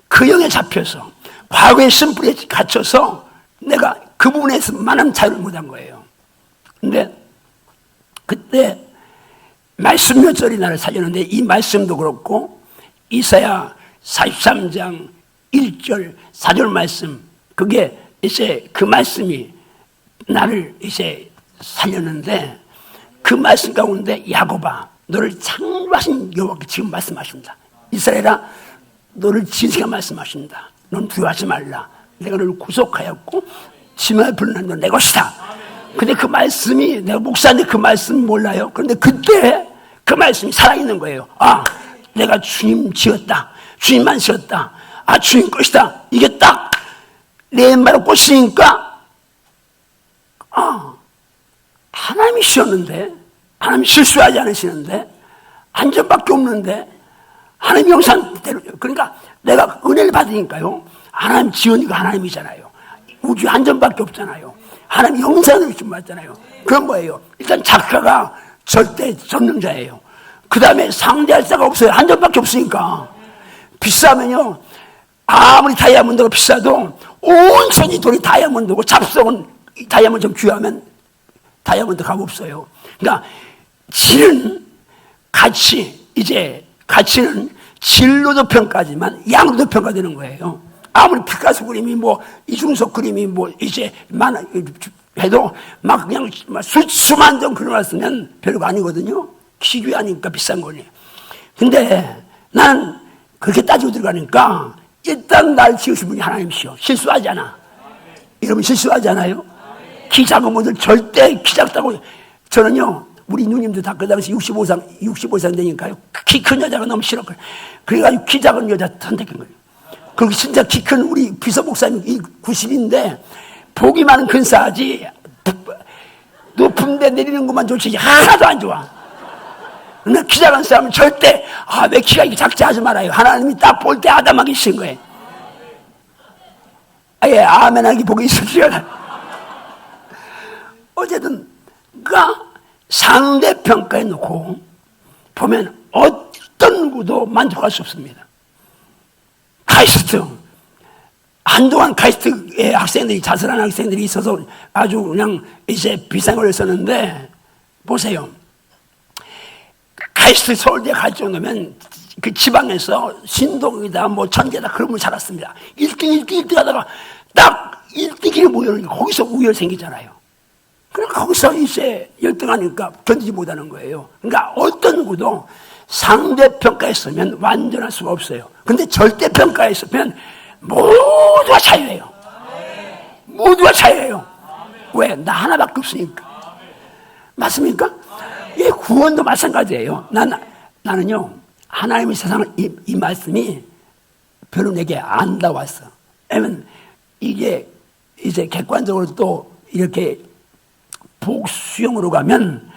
그 영에 잡혀서 과거의 쓴뿌리에 갇혀서 내가 그 부분에서만한 자유를 못한 거예요. 근데 그때 말씀 몇 절이 나를 살렸는데 이 말씀도 그렇고 이사야 43장 1절 4절 말씀 그게 이제 그 말씀이 나를 이제 살렸는데 그 말씀 가운데 야곱아 너를 창조하신 여호와께 지금 말씀하십니다. 이스라엘아 너를 지으시게 말씀하십니다. 넌 두려워하지 말라. 내가 너를 구속하였고 심하게 불러낸 넌 내 것이다. 근데 그 말씀이 내가 목사인데 그 말씀 몰라요. 그런데 그때 그 말씀이 살아있는 거예요. 아 내가 주님 지었다. 주님만 지었다. 아 주님 것이다. 이게 딱 내 말을 꽂히니까 하나님이 지었는데 하나님이 실수하지 않으시는데 안전밖에 없는데 하나님 영상대로 그러니까 내가 은혜를 받으니까요. 하나님 지으니까 하나님이잖아요. 우주에 안전밖에 없잖아요. 하나님 영상을 좀 맞잖아요. 그런 거예요. 일단 작가가 절대 전능자예요. 그 다음에 상대할 자가 없어요. 한전밖에 없으니까. 비싸면요. 아무리 다이아몬드가 비싸도 온 천이 돌이 다이아몬드고 잡석은 다이아몬드 좀 귀하면 다이아몬드 값 없어요. 그러니까 질은 가치는 질로도 평가하지만 양로도 평가되는 거예요. 아무리 피카소 그림이 이중석 그림이 이제 해도 막 그냥 수만 점 그려놨으면 별거 아니거든요. 기괴하니까 비싼 거니. 근데 난 그렇게 따지고 들어가니까 일단 날 지으신 분이 하나님이시오. 실수하지 않아. 여러분 실수하지 않아요? 키 작은 분들 절대 키 작다고. 저는요 우리 누님들 다 그 당시 65상 되니까요 키 큰 여자가 너무 싫었거든요. 그래가지고 키 작은 여자 선택한 거예요. 그리고 진짜 키 큰 우리 비서 목사님 90인데 보기만 근사하지 높은 데 내리는 것만 좋지 하나도 안 좋아. 근데 키 작은 사람은 절대 내 키가 이렇게 작지 하지 말아요. 하나님이 딱 볼 때 아담하게 신 거예요. 예, 아멘하기 보기 있으시오. 어쨌든 그러니까 상대평가해 놓고 보면 어떤 누구도 만족할 수 없습니다. 카이스트 한동안 카이스트의 학생들이 자살한 학생들이 있어서 아주 그냥 이제 비싼 걸 썼는데 보세요. 카이스트 서울대 갈 정도면 그 지방에서 신동이다 천계다 그런 분 살았습니다. 1등 하다가 딱 1등이 모여놓으니까 거기서 우열 생기잖아요. 그러니까 거기서 이제 열등하니까 견디지 못하는 거예요. 그러니까 어떤 누구도 상대평가했으면 완전할 수가 없어요. 근데 절대평가했으면 모두가 자유예요. 모두가 자유예요. 왜? 나 하나밖에 없으니까. 맞습니까? 예, 구원도 마찬가지예요. 나는요 하나님의 세상을 이 말씀이 별로 내게 안 닿았어. 왜냐면 이게 이제 객관적으로 또 이렇게 복수형으로 가면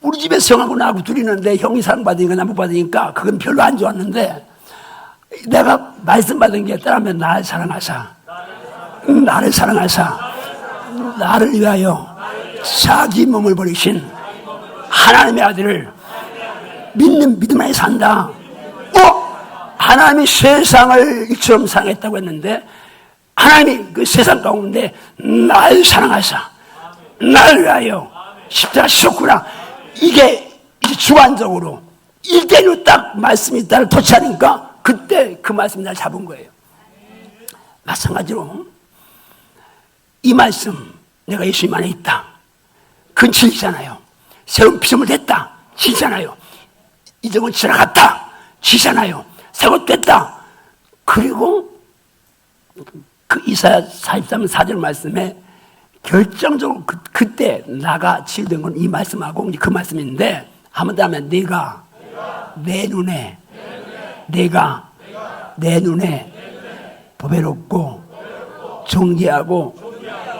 우리 집에서 형하고 나하고 둘이는데 형이 사랑받으니까 나 못 받으니까 그건 별로 안 좋았는데 내가 말씀 받은 게 따르면 나를 사랑하사 나를 위하여 자기 몸을 버리신 하나님의 아들을 믿는 믿음 안에 산다. 하나님이 세상을 이처럼 사랑했다고 했는데 하나님이 그 세상 가운데 날 사랑하사 날 위하여 십자가 지셨구나. 이게 이제 주관적으로 1대1로 딱 말씀이 나를 터치하니까 그때 그 말씀이 날 잡은 거예요. 마찬가지로 이 말씀, 내가 예수님 안에 있다, 그건 진리잖아요. 새로운 피조물 됐다, 진리잖아요. 이적은 지나갔다, 진리잖아요. 새것 됐다. 그리고 그 이사야 43년 4절 말씀에 결정적으로 그때 나가 치유된 건 이 말씀하고 그 말씀인데, 한번 더 하면 내가 내 눈에 보배롭고 존귀하고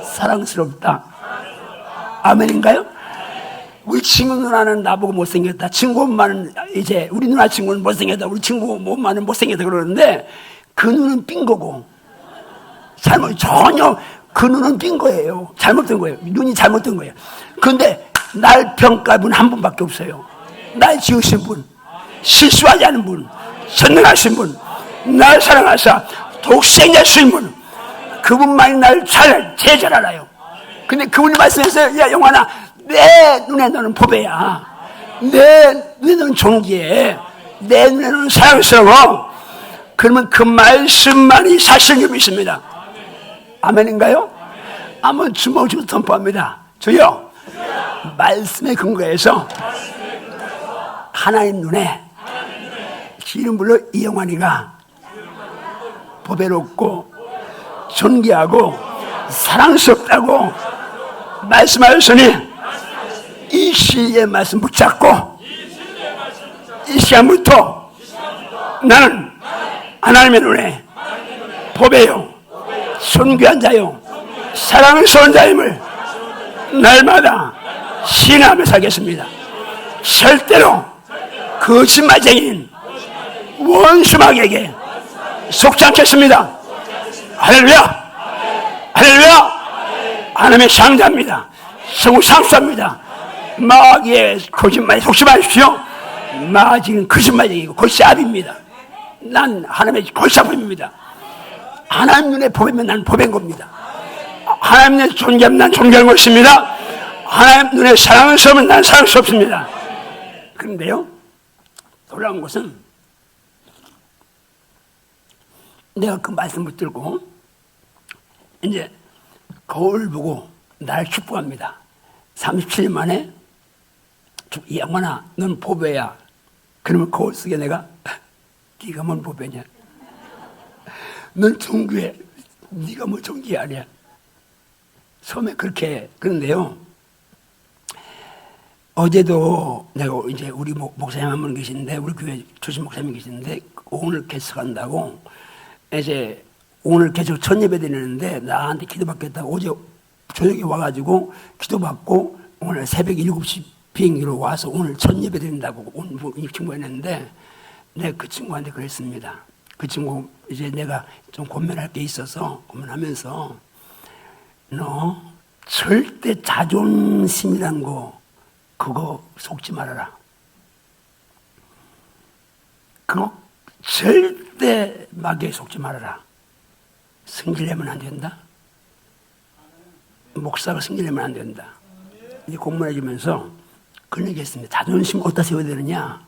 사랑스럽다. 아멘인가요? 우리 친구 누나는 나보고 못생겼다, 친구 엄마는 이제 우리 누나 친구는 못생겼다, 우리 친구 엄마는 못생겼다 그러는데 그 눈은 삔 거고, 전혀 그 눈은 삔 거예요. 잘못된 거예요. 눈이 잘못된 거예요. 그런데 날 평가할 분 한 분밖에 없어요. 날 지으신 분, 실수하지 않은 분, 선능하신 분, 날 사랑하사 독생자 주신 분, 그분만이 날 제일 잘 알아요. 근데 그분이 말씀하세요. 야 영환아, 내 눈에 너는 보배야, 내 눈에 너는 존귀해, 내 눈에 너는 사랑스러워. 그러면 그 말씀만이 사실을 믿습니다. 아멘인가요? 한번 주먹으로 선포합니다. 주여, 말씀의 근거에서 하나님 눈에 이름 불러 이영환이가 보배롭고 존귀하고 사랑스럽다고 말씀하셨으니 이 시의 말씀 붙잡고 이 시간부터 나는 하나님의 눈에 보배요, 존귀한 자요, 사랑스러운 자임을 날마다 신뢰하며 살겠습니다. 절대로 거짓말쟁이인 원수마귀에게 속지 않겠습니다. 할렐루야! 할렐루야! 하나님의 상자입니다. 성우 상수합니다. 마귀의 거짓말에 속지 마십시오. 마귀는 거짓말쟁이고 골사압입니다. 난 하나님의 골사압입니다. 하나님 눈에 보배면 난 보배인 겁니다. 하나님 눈에 존귀하면 난 존귀한 것입니다. 하나님 눈에 사랑스러우면 난 사랑스럽습니다. 그런데요, 놀라운 것은 내가 그 말씀 붙들고 이제 거울 보고 나를 축복합니다. 37년 만에 영환아, 넌 보배야. 그러면 거울 속에 내가 네가 뭔 보배냐, 넌 존귀해, 네가 뭐 존귀 아니야. 처음에 그렇게. 그런데요, 어제도 내가 이제 우리 목사님 한 분 계시는데, 우리 교회 조신 목사님 계시는데 오늘 개척한다고 이제 오늘 개척 첫 예배 드리는데 나한테 기도받겠다고 어제 저녁에 와가지고 기도받고 오늘 새벽 7시 비행기로 와서 오늘 첫 예배 드린다고 오늘 이 친구가 했는데, 내가 그 친구한테 그랬습니다. 그 친구 이제 내가 좀 고민할 게 있어서 고민하면서, 너 절대 자존심이란 거 그거 속지 말아라. 그거 절대 마귀에 속지 말아라. 승질내면 안 된다. 목사가 승질내면 안 된다. 이제 공부해주면서 그런 얘기 했습니다. 자존심 어디다 세워야 되느냐.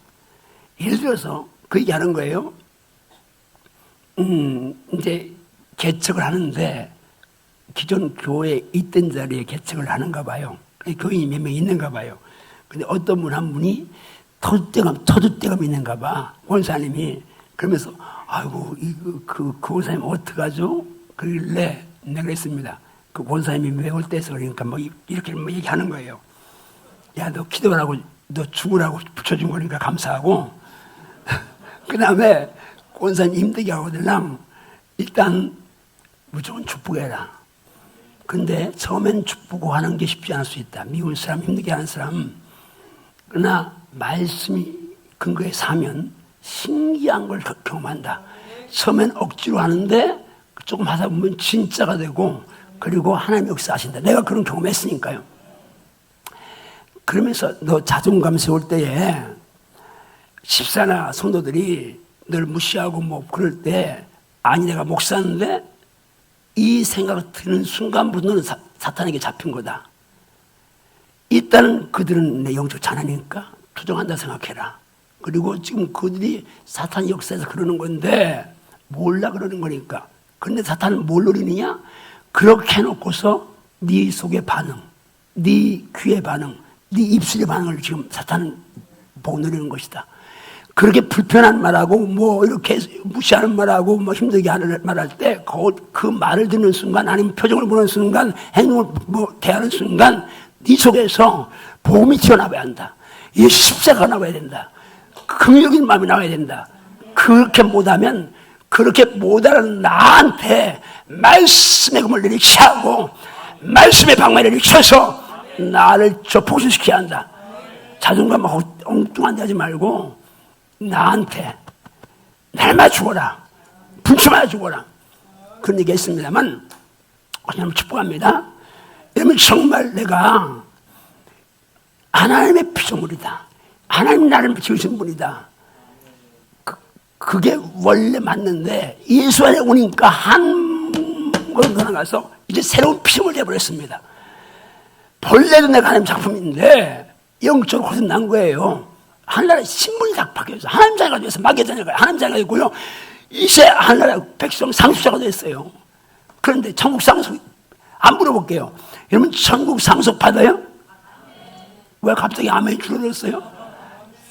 예를 들어서 그 얘기 하는 거예요. 이제 개척을 하는데 기존 교회에 있던 자리에 개척을 하는가 봐요. 교인이 몇 명 있는가 봐요. 근데 어떤 분 한 분이 터줏대감 있는가 봐, 권사님이. 그러면서 아이고 그 권사님 어떡하죠? 그러길래 내가 그랬습니다. 그 권사님이 왜 올 때서 그러니까 뭐 이렇게 뭐 얘기하는 거예요. 야, 너 기도하라고, 너 죽으라고 붙여준 거니까 감사하고 그 다음에 권사님 힘들게 하거든. 일단 무조건 축복해라. 근데 처음엔 축복하는 게 쉽지 않을 수 있다. 미운 사람, 힘들게 하는 사람. 그러나 말씀이 근거에 사면 신기한 걸 경험한다. 처음엔 억지로 하는데 조금 하다 보면 진짜가 되고, 그리고 하나님 역사하신다. 내가 그런 경험했으니까요. 그러면서 너 자존감 세울 때에 집사나 성도들이 널 무시하고 뭐 그럴 때, 아니 내가 목사인데 이 생각이 드는 순간부터 너는 사탄에게 잡힌 거다. 일단은 그들은 내 영적 자나니까 투정한다 생각해라. 그리고 지금 그들이 사탄 역사에서 그러는 건데 몰라 그러는 거니까. 그런데 사탄은 뭘 노리느냐? 그렇게 해놓고서 네 속의 반응, 네 귀의 반응, 네 입술의 반응을 지금 사탄은 보고 노리는 것이다. 그렇게 불편한 말하고 뭐 이렇게 무시하는 말하고 뭐 힘들게 하는 말할 때 그 말을 듣는 순간 아니면 표정을 보는 순간 행동을 뭐 대하는 순간 네 속에서 복음이 튀어나와야 한다. 이 십자가 나와야 된다. 긍휼적인 마음이 나와야 된다. 그렇게 못하면 그렇게 못하는 나한테 말씀의 금을 내리치고 말씀의 방망이를 내리쳐서 나를 폭신시켜야 한다. 자존감 엉뚱한 데 하지 말고 나한테 날마 죽어라. 분출만 죽어라. 그런 얘기 했습니다만 그냥 축복합니다. 여러분 정말 내가 하나님의 피조물이다. 하나님 나를 지으신 분이다. 그게 원래 맞는데 예수 안에 오니까 한 걸음 더 나가서 이제 새로운 피조물이 되어버렸습니다. 본래도 내가 하나님 작품인데 영적으로 거듭난 거예요. 하늘나라 신분이 다 바뀌었어요. 하나님 자녀가 돼서 마귀의 자녀가 하나님 자녀가 됐고요. 이제 하늘나라 백성 상속자가 됐어요. 그런데 천국 상속 안 물어볼게요. 여러분 천국 상속 받아요? 왜 갑자기 아멘이 줄어들었어요?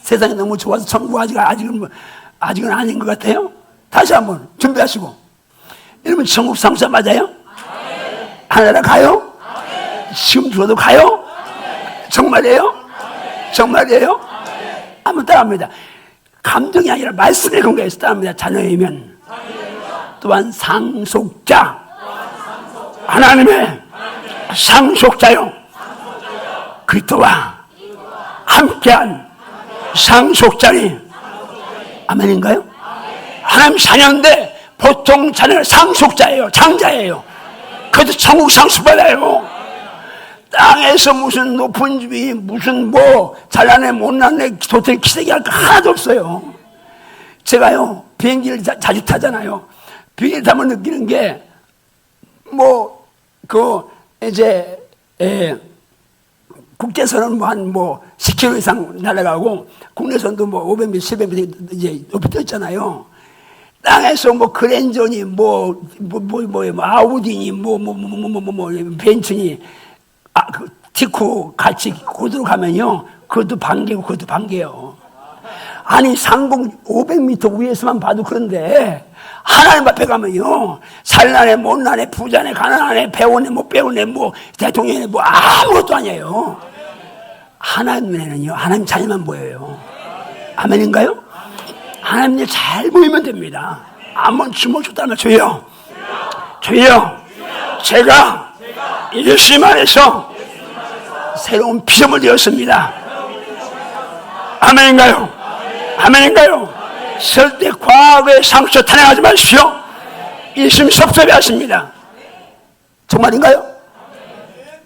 세상이 너무 좋아서 천국 아직은 아닌 것 같아요? 다시 한번 준비하시고. 여러분 천국 상속 맞아요? 하늘나라 가요? 지금 죽어도 가요? 정말이에요? 정말이에요? 한번 따라합니다. 감정이 아니라 말씀의 근거에서 따라합니다. 자녀이면 또한 상속자, 하나님의 상속자요. 그리스도와 함께한 상속자니. 아멘인가요? 하나님 자녀인데 보통 자녀는 상속자예요. 장자예요. 그래도 천국 상속받아요. 땅에서 무슨 높은 집이 무슨 뭐 잘나네 못나네 도토리 기대기 할 거 하나도 없어요. 제가요 비행기를 자주 타잖아요. 비행기를 타면 느끼는 게 뭐 그 이제 국제선은 뭐 한 뭐 10km 이상 날아가고 국내선도 뭐 500m, 700m 이제 높이 떠 있잖아요. 땅에서 뭐 그랜저니 뭐 아우디니 뭐 벤츠니 그 티쿠 같이 고도로 가면요 그것도 반개고 그것도 반개요. 아니 상공 500m 위에서만 봐도 그런데 하나님 앞에 가면요 살나네 못나네 부자네 가난하네 배우네 못 배우네 뭐 대통령이네 뭐 아무것도 아니에요. 하나님 눈에는요 하나님 자녀만 보여요. 아멘인가요? 하나님 일 잘 보이면 됩니다. 한번 주먹 줬다면 주여 제가 예수님 안에서 새로운 피조물 되었습니다. 아멘인가요? 아멘인가요? 절대 과거의 상처 탄핵하지 마십시오. 예수님 섭섭해하십니다. 정말인가요?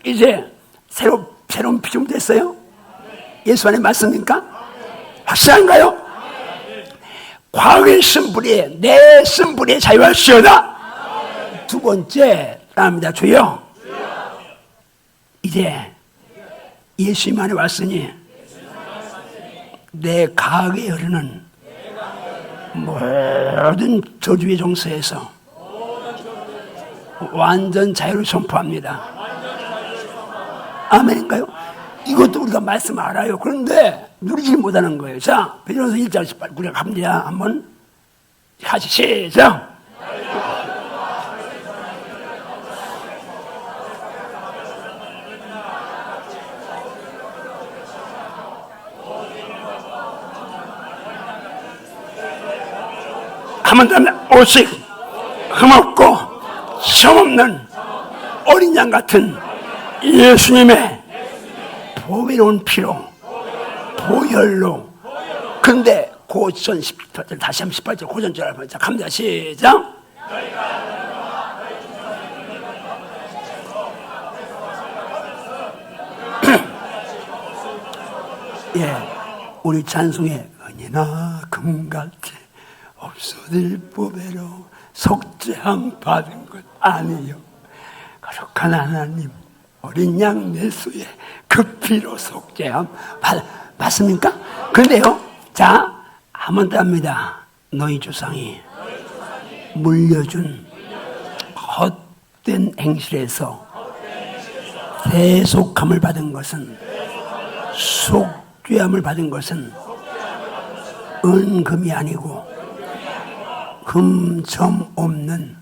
이제 새로운 피조물 됐어요? 예수 안에 맞습니까? 확실한가요? 과거의 쓴뿌리에 내 쓴뿌리에 자유하시오다. 두 번째 따릅니다. 주여 이제 예수님 안에 왔으니 내 가하게 흐르는 모든 저주의 정서에서 완전 자유를 선포합니다. 아멘인가요? 이것도 우리가 말씀 알아요. 그런데 누리지 못하는 거예요. 자, 베드로서 1장 18 갑니다. 한번 같이 시작. 한번 더 오직 흠없고 점없는 어린 양 같은 예수님의 보배로운 피로 보혈로. 근데 고전 18절 다시 한번 18절 고전절 한번 자 갑니다. 시작. 예, 우리 찬송에 은이나 금같이 없어질 보배로 속죄함 받은 것 아니요. 거룩한 하나님, 어린 양 예수의 그 피로 속죄함. 맞습니까? 그런데요, 자, 한번 더 합니다. 너희 조상이 물려준 헛된 행실에서 대속함을 받은 것은, 속죄함을 받은 것은 은금이 아니고 금점 없는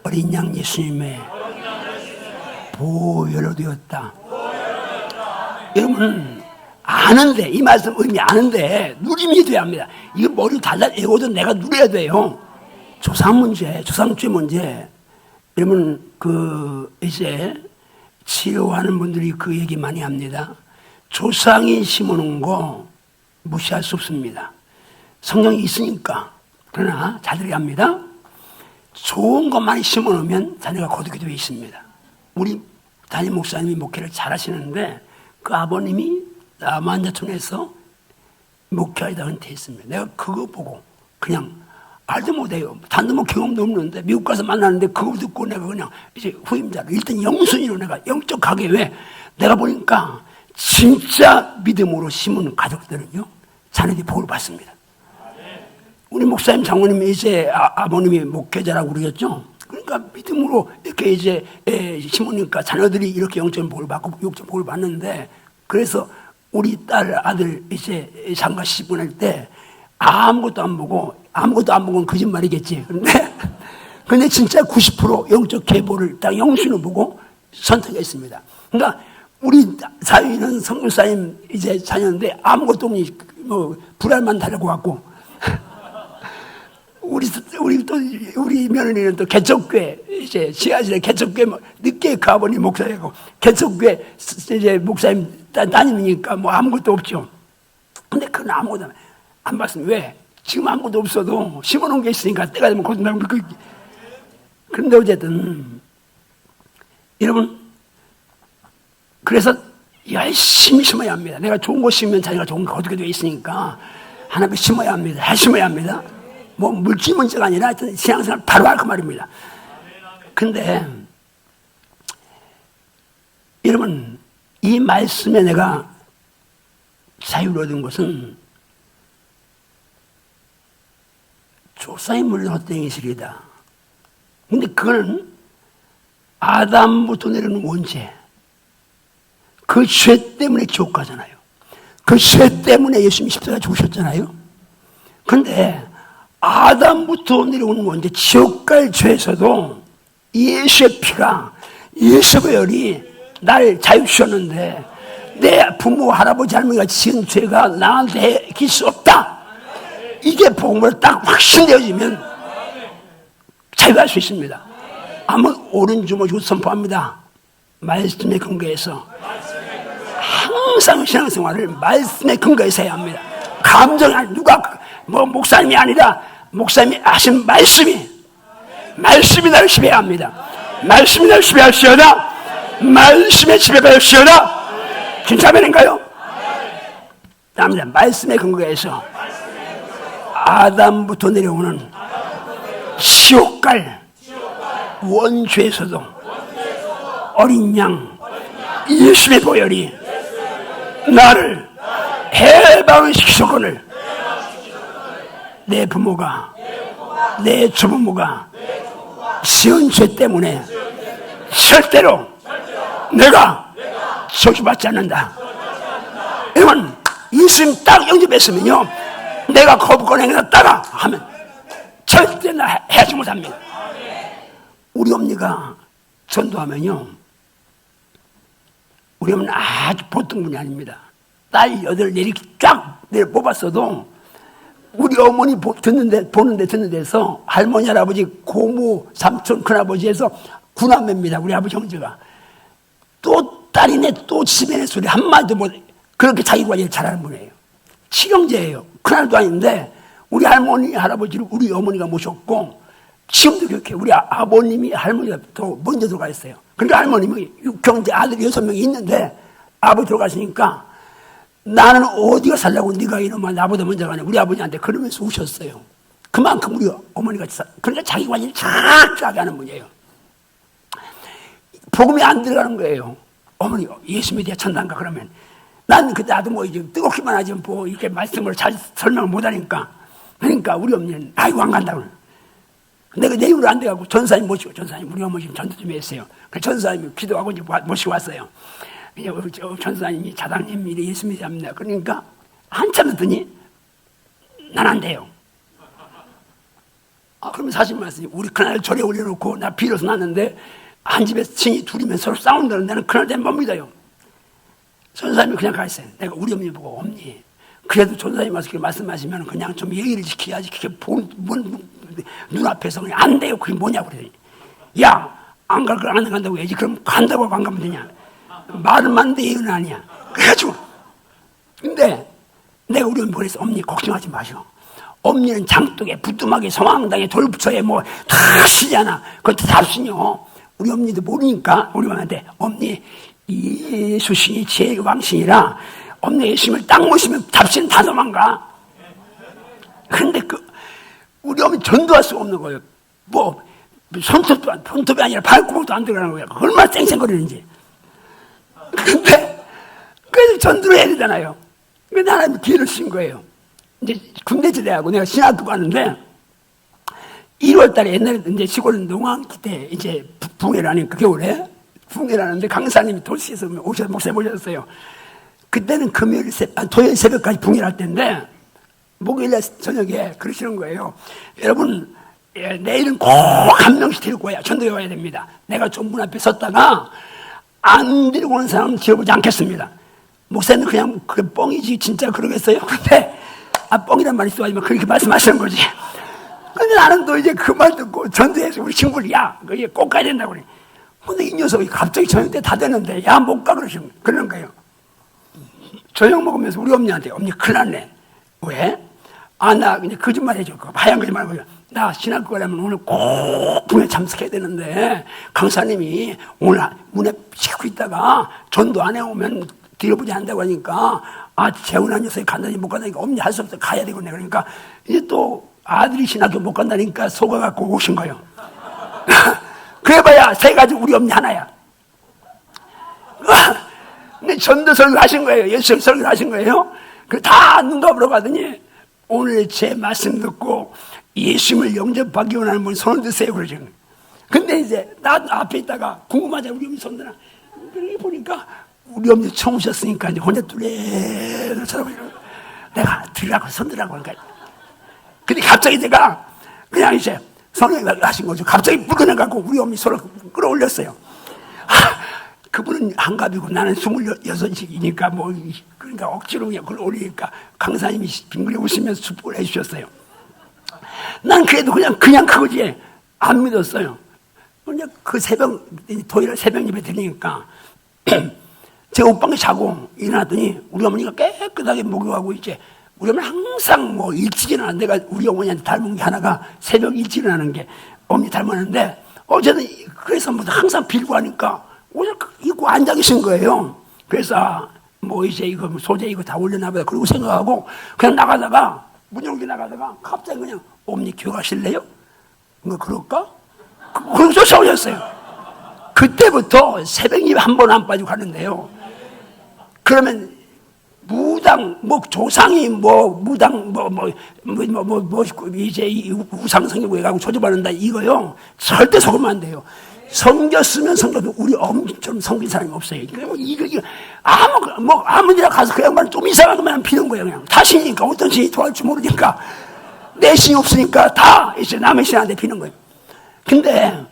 어린 양 예수님의 보혈로 되었다. 여러분 아는데, 이 말씀 의미 아는데 누림이 돼야 합니다. 이거 머리로 달라 외워도 내가 누려야 돼요. 조상 문제, 조상죄 문제. 여러분 이제 치료하는 분들이 그 얘기 많이 합니다. 조상이 심어놓은 거 무시할 수 없습니다. 성경이 있으니까. 그러나 잘 들어야 합니다. 좋은 것만 심어놓으면 자녀가 거두게 되어 있습니다. 우리 담임 목사님이 목회를 잘 하시는데 그 아버님이 남한자촌에서 목회하다 은퇴했습니다. 내가 그거 보고 그냥 알도 못해요. 단도 뭐 경험도 없는데 미국 가서 만났는데 그거 듣고 내가 그냥 이제 후임자로 일단 영순위로 내가 영적 가게. 왜? 내가 보니까 진짜 믿음으로 심은 가족들은요 자녀들이 복을 받습니다. 우리 목사님 장모님이 이제 아버님이 목회자라고 그러셨죠. 그러니까 믿음으로 이렇게 이제 심으니까 자녀들이 이렇게 영적 복을 받고 육적 복을 받는데, 그래서 우리 딸 아들 이제 장가 시집보낼 때 아무것도 안 보고 거짓말이겠지. 근데 진짜 90% 영적 계보를 딱 영신을 보고 선택했습니다. 그러니까 우리 사위는 선교사님 이제 자녀인데 아무것도 없니 뭐 불알만 달고 왔고, 우리 며느리는 또 개척교회 이제 지하실에 개척교회 늦게 가보니 목사이고 개척교회 이제 목사님 따님이니까 뭐 아무것도 없죠. 근데 그건 아무것도 안 봤습니다. 왜? 지금 아무것도 없어도 심어놓은 게 있으니까 때가 되면 거듭나고. 그런데 어쨌든 여러분, 그래서 열심히 심어야 합니다. 내가 좋은 거 심으면 자기가 좋은 거 거두게 되어 있으니까 하나님 심어야 합니다. 잘 심어야 합니다. 뭐 물질 문제가 아니라 하여튼 신앙생활 바로 할 그 말입니다. 근데 여러분, 이 말씀에 내가 자유를 얻은 것은 조상의 물론 헛된 이슬이다. 근데 그거는 아담부터 내려오는 원죄, 그 죄 때문에 지옥 가잖아요. 그 죄 때문에 예수님이 십자가에 죽으셨잖아요. 근데 아담부터 내려오는 원죄, 지옥 갈 죄에서도 예수의 피가, 예수의 열이 날 자유시켰는데 내 부모, 할아버지, 할머니가 지은 죄가 나한테 이길 수 없다. 이게 복음으로 딱 확신되어지면 자유할 수 있습니다. 한번 오른 주먹 쥐고 선포합니다. 말씀에 근거해서 항상 신앙생활을 말씀에 근거해서 해야 합니다. 감정이 아니, 누가 뭐 목사님이 아니라 목사님이 하신 말씀이 나를 지배해야 합니다. 말씀이 나를 지배할시어다. 말씀에 지배하시오다. 김사면인가요? 다음입니다. 말씀에 근거해서 아담부터 내려오는 지옥갈 원죄에서도 어린 양 예수의 보혈이 나를 해방시키셨거늘 내 부모가, 내 조부모가 지은 죄 때문에 절대로 내가 저주받지 않는다. 여러분, 예수님 딱 영접했으면요, 내가 거부권 행했다가 하면 절대 나 해하지 못합니다. 우리 어머니가 전도하면요, 우리 어머니는 아주 보통 분이 아닙니다. 딸 8 이렇게 쫙 뽑았어도 우리 어머니 보는데 데서 할머니, 할아버지, 고모, 삼촌, 큰아버지에서 9남매입니다. 우리 아버지 형제가. 또 딸이네, 또 집에네 소리 한마디도 못, 그렇게 자기 관리를 잘하는 분이에요. 친형제예요. 큰아들도 아닌데 우리 할머니, 할아버지를 우리 어머니가 모셨고, 지금도 그렇게 우리 아버님이 할머니가 더 먼저 들어가 있어요. 그러니까 할머님이 육형제 아들이 6명이 있는데 아버지 들어가시니까 나는 어디가 살라고 네가 이놈아 나보다 먼저 가냐, 우리 아버지한테 그러면서 우셨어요. 그만큼 우리 어머니가 그러니까 자기 관리를 착착 하는 분이에요. 복음이 안 들어가는 거예요. 어머니 예수 믿어야 천당가 그러면 난 그때 나도 뭐 이제 뜨겁기만 하지 뭐 이렇게 말씀을 잘 설명을 못하니까 그러니까 우리 어머니는 아이고 안 간다고. 내가 내 입으로 안 돼가고 전사님 모시고 전사님 우리 어머니 지금 전도 좀 했어요. 그 전사님이 기도하고 이제 모시고 왔어요. 이제 전사님이 자당님 예수 믿어야 합니다. 그러니까 한참 했더니 난 안 돼요. 그러면 사실 말씀이 우리 그날 절에 올려놓고 나 빌어서 났는데 한 집에 친이 둘이면 서로 싸운다는 데는 그날 되면 못 믿어요. 전사님이 그냥 가있어요. 내가 우리 어머니 보고 어머니 그래도 전사님 와서 말씀하시면 그냥 좀 예의를 지켜야지 그게 눈앞에서 그냥 안 돼요. 그게 뭐냐고 그러더니 야 안 갈 걸 안 간다고 해야지. 그럼 간다고 하고 안 가면 되냐. 말은 맞는데 예의는 아니야. 그래가지고 근데 내가 우리 어머니 그래서 어머니 걱정하지 마셔. 엄니는 장독에 부뚜막에 성황당에 돌부처에 뭐 다 쓰잖아. 그것도 답신요. 우리 엄니도 모르니까 우리 엄마한테 엄니 예수신이 제일 왕신이라 엄니 예수님을 딱 모시면 답신 다 도망가. 근데 우리 어머니 전도할 수가 없는 거예요. 뭐 손톱이 아니라 발구멍도 안 들어가는 거예요. 얼마나 쌩쌩거리는지. 근데 그래서 전도를 해야 되잖아요. 근데 하나님이 기회를 주신 거예요. 이제 군대 제대하고 내가 신학교 가는데 1월 달에 옛날에 이제 시골 농한기 때 이제 붕해라니까 겨울에 붕해라는데 강사님이 도시에서 목사님 오셨어요. 그때는 토요일 새벽까지 붕해를 할 때인데 목요일날 저녁에 그러시는 거예요. 여러분 내일은 꼭 한 명씩 데리고 와야 전도에 와야 됩니다. 내가 좀 문 앞에 섰다가 안 데리고 오는 사람은 지어보지 않겠습니다. 목사님은 그냥 그 뻥이지 진짜 그러겠어요? 근데 뻥이란 말이 있어가지고 그렇게 말씀하시는 거지. 근데 나는 또 이제 그 말 듣고 전도해서 우리 친구를 야, 그게 꼭 가야 된다고 그래. 근데 이 녀석이 갑자기 저녁 때 다 되는데 야, 못 가 그러는 거예요. 저녁 먹으면서 우리 엄니한테 엄니 큰일 났네. 왜? 나 그냥 거짓말 해줘. 하얀 거짓말 하고 나 신학교 가려면 오늘 꼭 분에 참석해야 되는데 강사님이 오늘 문에 씻고 있다가 전도 안 해오면 들어보지 않는다고 하니까 재혼한 녀석이 간다니 못 간다니까 엄니 할 수 없어 가야 되겠네. 그러니까 이제 또 아들이 신학교 못 간다니까 속아갖고 오신 거예요. 그래봐야 세 가지 우리 엄니 하나야. 근데 전도 설교 하신 거예요. 예수 설교 하신 거예요. 다 눈 감으러 가더니 오늘 제 말씀 듣고 예수님을 영접하기 원하는 분 손을 드세요 그러죠. 근데 이제 나 앞에 있다가 궁금하자 우리 엄니 손들어. 그러고 보니까 우리 엄니 처음 오셨으니까 이제 혼자 뚜레를 쳐다보니까 내가 들으라고 손들라고 하니까 근데 갑자기 내가 그냥 이제 손을 하신 거죠. 갑자기 불어내갖고 우리 엄니 손을 끌어올렸어요. 그분은 한갑이고 나는 26이니까 뭐 그러니까 억지로 그냥 그걸 올리니까 강사님이 빙그레 웃으면서 축복을 해주셨어요. 난 그래도 그냥 그거지 안 믿었어요. 그냥 그 토요일 새벽 예배 드리니까 제가 옷방에 자고 일어났더니 우리 어머니가 깨끗하게 목욕하고 이제 우리 어머니 항상 뭐 일찍 일어나. 내가 우리 어머니한테 닮은 게 하나가 새벽 일찍 일어나는 게 어머니 닮았는데 어제는 그래서 뭐 항상 빌고 하니까 오늘 입고 앉아 계신 거예요. 그래서 뭐 이제 이거 소재 이거 다 올려놔 보다 그러고 생각하고 그냥 나가다가 문 열고 나가다가 갑자기 그냥 어머니 교회 가실래요? 뭐 그럴까? 그러고 쫓아오셨어요. 그때부터 새벽 예배 한 번 안 빠지고 가는데요. 그러면 무당 뭐 조상이 무당 이제 우상 성경에 가고 조접받는다 이거요 절대 속으면 안 돼요. 성겼으면 성겨도 우리 어머니처럼 성긴 사람이 없어요. 이거 아무 데나 가서 그 양반 좀 이상한 것만 피는 거예요. 그냥 다 신이니까 어떤 신이 도와줄 줄 모르니까 내 신이 없으니까 다 이제 남의 신한테 피는 거예요. 근데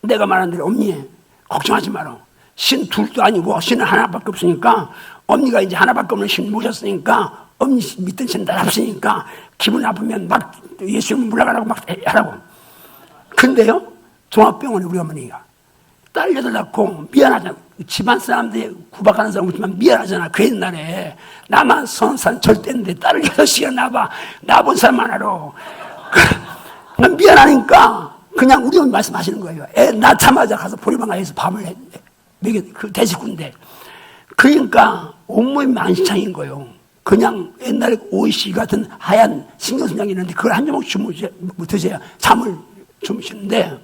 내가 말한 대로 엄니 걱정하지 마라. 신 둘도 아니고 신은 하나밖에 없으니까 엄니가 이제 하나밖에 없는 신 모셨으니까 엄니 믿던 신 다 잡으니까 기분 나쁘면 막 예수님 물러가라고 막 하라고. 근데요 종합병원에 우리 어머니가 딸 여덟 낳고 미안하잖아. 집안 사람들이 구박하는 사람 없지만 미안하잖아. 그 옛날에 나만 선산 절대인데 딸을 6시간 낳아본 사람 하나로 난 미안하니까 그냥 우리 어머니 말씀하시는 거예요. 애 낳자마자 가서 보리방가에서 밥을 먹여 그 대식구인데 그러니까 온몸이 만신창인 거예요. 그냥 옛날에 오이시 같은 하얀 신경순약이 있는데 그걸 한 조목 드세요. 잠을 주무시는데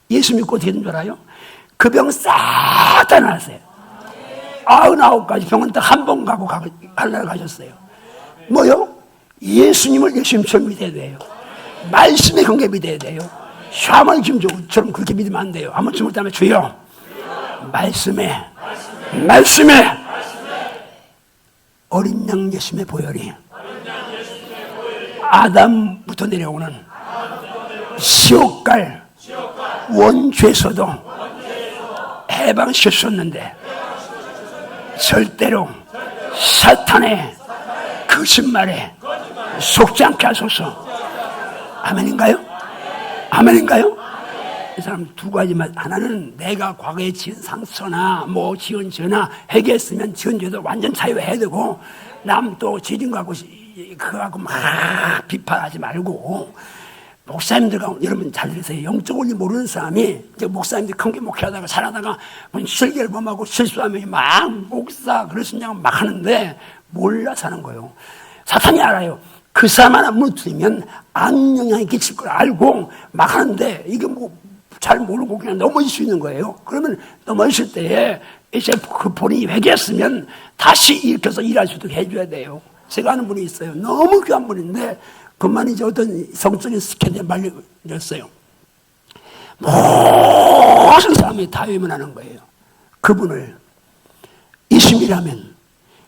예수 믿고 어떻게 된 줄 알아요? 그 병 싹 다 나았어요. 99가지 병은 딱 한 번 가고 하늘나라 가셨어요. 뭐요? 예수님을 예수님처럼 믿어야 돼요. 말씀의 관계 믿어야 돼요. 샤머니 김조처럼 그렇게 믿으면 안 돼요. 한번 주물 때면 주여 말씀에 어린 양 예수님의 보혈이 아담부터 내려오는 지옥갈 원죄에서도 해방시켰었는데 절대로 사탄의 거짓말에 속지 않게 하소서. 아멘인가요? 아멘인가요? 이 사람 두 가지만, 하나는 내가 과거에 지은 상처나 뭐 지은 죄나 회개했으면 지은 죄도 완전 자유해야 되고, 남 또 지진 거하고 그거하고 막 비판하지 말고, 목사님들과 여러분 잘 들으세요. 영적 원리 모르는 사람이 이제 목사님들 큰 게 목회하다가 잘하다가 실결범하고 실수하면 막 목사 그러시냐고 막 하는데 몰라서 하는 거예요. 사탄이 알아요. 그 사람 하나 무너뜨리면 악영향이 끼칠 걸 알고 막 하는데 이게 뭐 잘 모르고 그냥 넘어질 수 있는 거예요. 그러면 넘어질 때에 이제 그 본인이 회개했으면 다시 일으켜서 일할 수 있도록 해줘야 돼요. 제가 아는 분이 있어요. 너무 귀한 분인데 그만 이제 어떤 성적인 스캔에 말렸어요. 모든 사람이 다 외면하는 거예요. 그분을 20일하면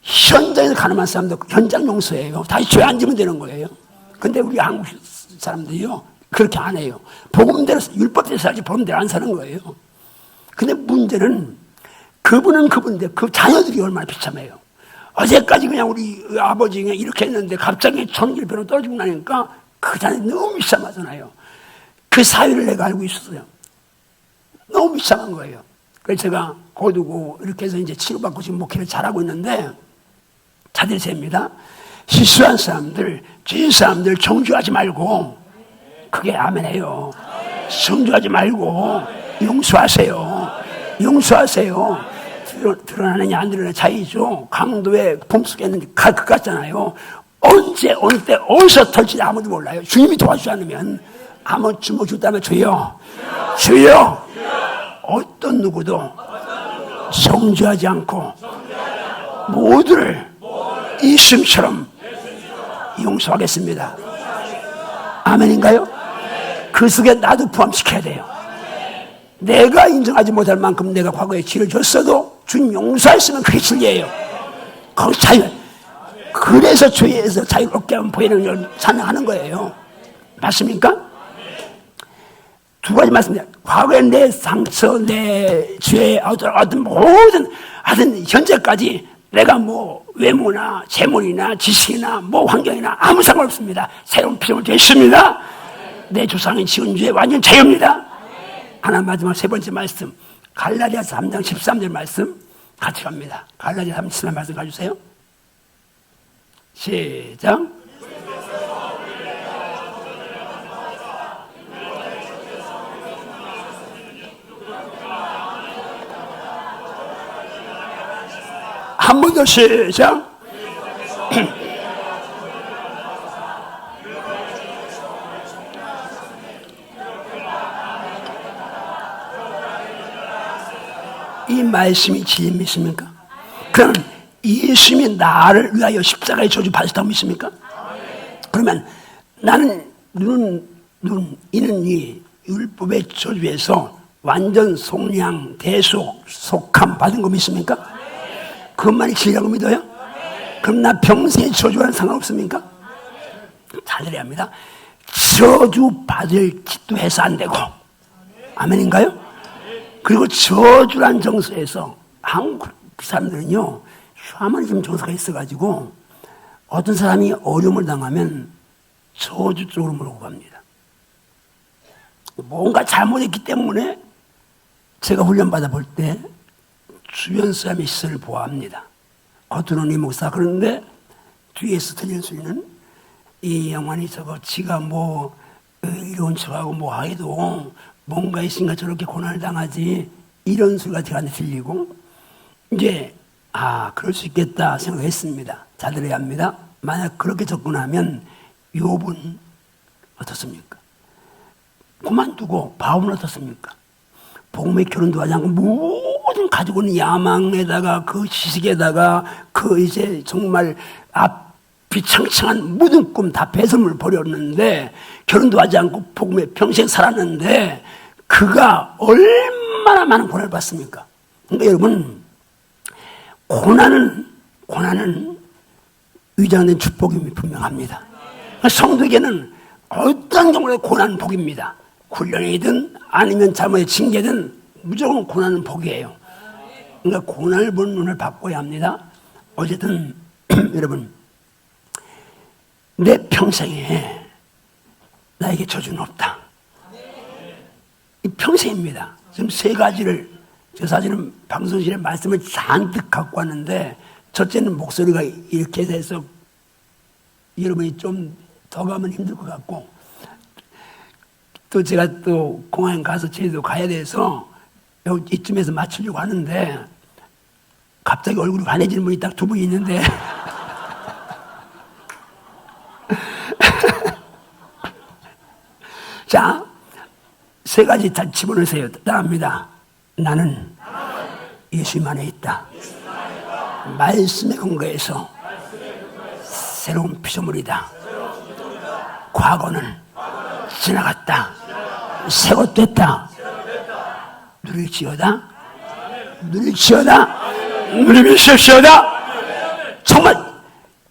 현장에서 가늠한 사람도 현장 용서예요. 다시 죄 안 지면 되는 거예요. 근데 우리 한국 사람들이요 그렇게 안 해요. 복음대로 율법대로 살지 복음대로 안 사는 거예요. 근데 문제는 그분은 그분인데 그 자녀들이 얼마나 비참해요. 어제까지 그냥 우리 아버지 그냥 이렇게 했는데 갑자기 1100배로 떨어지고 나니까 그 자녀 너무 비참하잖아요. 그 사유를 내가 알고 있었어요. 너무 비참한 거예요. 그래서 제가 거두고 이렇게 해서 이제 치료받고 지금 목회를 잘하고 있는데 자들이 셉니다. 실수한 사람들, 죄인 사람들 정죄하지 말고 그게 아멘해요. 정죄하지 말고 용서하세요. 용서하세요. 드러나느냐 안 드러나느냐 차이죠. 강도의 봄속에 있는 칼 같잖아요. 언제 어느 때 어디서 털지 아무도 몰라요. 주님이 도와주지 않으면 아무 주먹 줬다면 주여 주여 어떤 누구도 정죄하지 않고 모두를 이승처럼 용서하겠습니다. 아멘인가요? 그 속에 나도 포함시켜야 돼요. 내가 인정하지 못할 만큼 내가 과거에 죄를 졌어도 주님 용서했으면 그게 진리예요. 거기 자유. 그래서 죄에서 자유롭게 하면 보이는 걸 찬양하는 거예요. 맞습니까? 두 가지 말씀드려요. 과거에 내 상처, 내 죄, 어떤 모든, 하여튼 현재까지 내가 뭐 외모나 재물이나 지식이나 뭐 환경이나 아무 상관없습니다. 새로운 피조물 됐습니다. 내 조상인 지은 죄 완전 자유입니다. 하나 마지막 세 번째 말씀 갈라디아서 3장 13절 말씀 같이 갑니다. 갈라디아서 3장 13절 말씀 가주세요. 시작. 한 번 더 시작. 이 말씀이 진리 믿습니까? 그럼 예수님이 나를 위하여 십자가의 저주 받으셨다고 믿습니까? 그러면 나는 이는 이 율법의 저주에서 완전 속량, 대속, 속함 받은 거 믿습니까? 그것만이 진리라고 믿어요? 그럼 나 평생에 저주와는 상관없습니까? 잘 들어야 합니다. 저주 받을 짓도 해서 안 되고 아멘인가요? 그리고 저주란 정서에서 한국 사람들은요 샤머니즘 정서가 있어가지고 어떤 사람이 어려움을 당하면 저주 쪽으로 몰고 갑니다. 뭔가 잘못했기 때문에 제가 훈련받아 볼 때 주변 사람의 시선을 보호합니다. 겉으로는 이 목사 그런데 뒤에서 들릴 수 있는 이 양반이 저거 지가 뭐 이런 척하고 뭐 해도 뭔가 있으니까 저렇게 고난을 당하지 이런 소리가 제가 들리고 이제 그럴 수 있겠다 생각했습니다. 잘 들어야 합니다. 만약 그렇게 접근하면 욥은 어떻습니까? 그만두고 바울은 어떻습니까? 복음에 결혼도 하지 않고 모든 가지고 있는 야망에다가 그 지식에다가 그 이제 정말 앞이 창창한 모든 꿈 다 배설물 버렸는데 결혼도 하지 않고 복음에 평생 살았는데 그가 얼마나 많은 고난을 받습니까? 그러니까 여러분 고난은 위장된 축복임이 분명합니다. 성도에게는 어떤 경우에 고난은 복입니다. 훈련이든 아니면 잘못의 징계든 무조건 고난은 복이에요. 그러니까 고난을 보는 눈을 바꿔야 합니다. 어쨌든 여러분 내 평생에 나에게 저주는 없다. 이 평생입니다. 지금 세 가지를 저 사실은 방송실에 말씀을 잔뜩 갖고 왔는데 첫째는 목소리가 이렇게 돼서 여러분이 좀 더 가면 힘들 것 같고 또 제가 또 공항에 가서 제주도 가야 돼서 이쯤에서 맞추려고 하는데 갑자기 얼굴이 환해지는 분이 딱 두 분이 있는데 자, 세 가지 다 집어넣으세요. 따라합니다. 나는 예수님 안에 있다. 말씀의 근거에서 새로운 피조물이다. 과거는 지나갔다. 새 것 됐다. 누릴지어다. 누릴지어다. 누리시옵시어다. 정말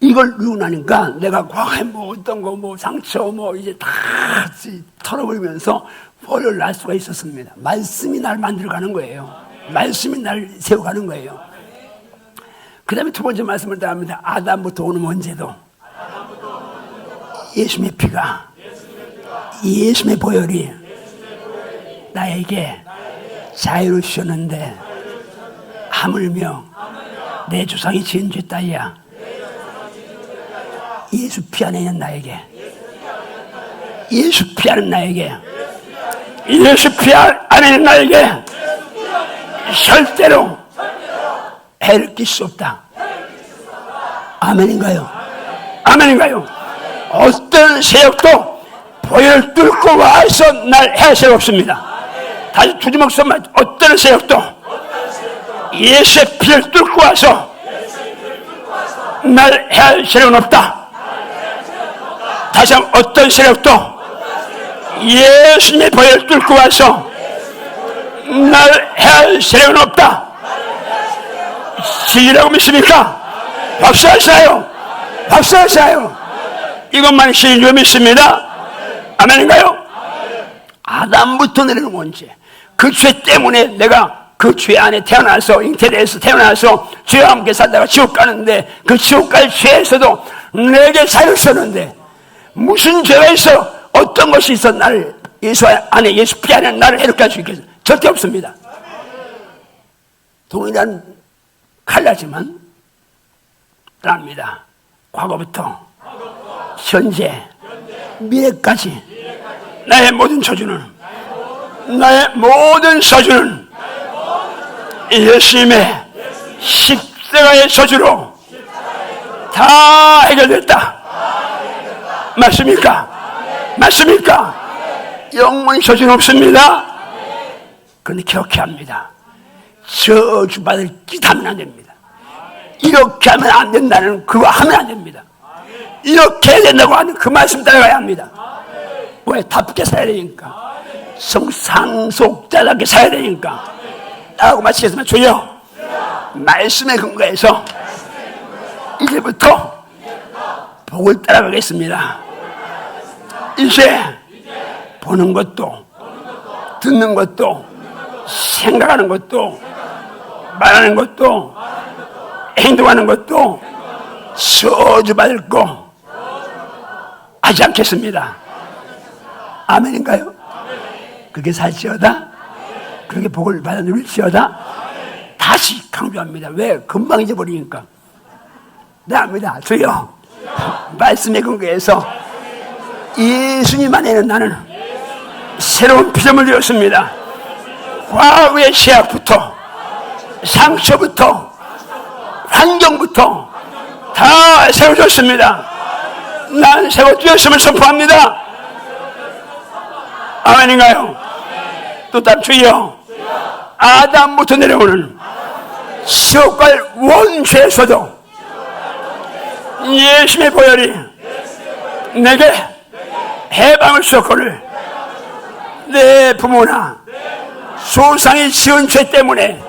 이걸 누르고 나니까 내가 과거에 뭐 어떤 거 뭐 상처 뭐 이제 다 털어버리면서 펄을 날 수가 있었습니다. 말씀이 날 만들어가는 거예요. 말씀이 날 세워가는 거예요. 그 다음에 두 번째 말씀을 따릅니다. 아담부터 오는 원죄도 예수님의 피가 예수님의 보혈이 나에게 자유를 주셨는데 하물며 내 조상이 지은 죄 따위야 예수 피 안에 있는 나에게 예수 피 안에 있는 나에게 예수 피 안에 있는 나에게 절대로 해를 끼칠 수 없다. 아멘인가요? 아멘인가요? 어떤 세력도 보혈을 뚫고 와서 날 해할 세력 없습니다. 다시 두지막서 말 어떤 세력도 예수의 피를 뚫고 와서 날 해할 세력은 없다. 다시 한번 어떤 세력도 예수님의 보혈을 뚫고 와서 날 해할 세력은 없다. 진리라고 믿습니까? 박수하세요. 박수하세요. 이것만 진리로 믿습니다. 아멘인가요? 아담부터 내려오는 원죄. 그 죄 때문에 내가 그 죄 안에 태어나서 잉태돼서 태어나서 죄와 함께 살다가 지옥 가는데 그 지옥 갈 죄에서도 내게 자유를 썼는데 무슨 죄가 있어? 어떤 것이 있어? 나를 예수 안에 예수 피 안에 나를 해롭게 할 수 있겠어? 절대 없습니다. 동일한 칼라지만 따릅니다. 과거부터 현재 미래까지 나의 모든 저주는 나의 모든 저주는 예수님의 십자가의 저주로 다 해결됐다. 맞습니까? 맞습니까? 영원히 저주는 없습니다. 그런데 기억해야 합니다. 저주받을 짓 하면 안 됩니다. 이렇게 하면 안 된다는 그거 하면 안 됩니다. 이렇게 해야 된다고 하는 그 말씀 따라가야 합니다. 왜? 답게 살아야 되니까. 성상속자답게 살아야 되니까. 따라고 마치겠습니다. 주여, 말씀의 근거에서 이제부터 복을 따라가겠습니다. 이제 보는 것도 듣는 것도 생각하는 것도 말하는 것도 행동하는 것도 저주받을 거 하지 않겠습니다. 아멘인가요? 그렇게 살지어다. 그렇게 복을 받아 누릴지어다. 다시 강조합니다. 왜? 금방 잊어버리니까. 네, 압니다. 주여, 말씀의 근거에서 예수님 안에는 나는 새로운 피조물 되었습니다. 과거의 죄악부터 상처부터 안경부터 다 세워졌습니다. 난 세워주었음을 선포합니다. 아멘인가요? 또 다음 주여. 아담부터 내려오는 지옥갈 원죄에서도 예수님의 보혈이 내게 해방을 주었거늘 내 부모나 조상이 지은 죄 때문에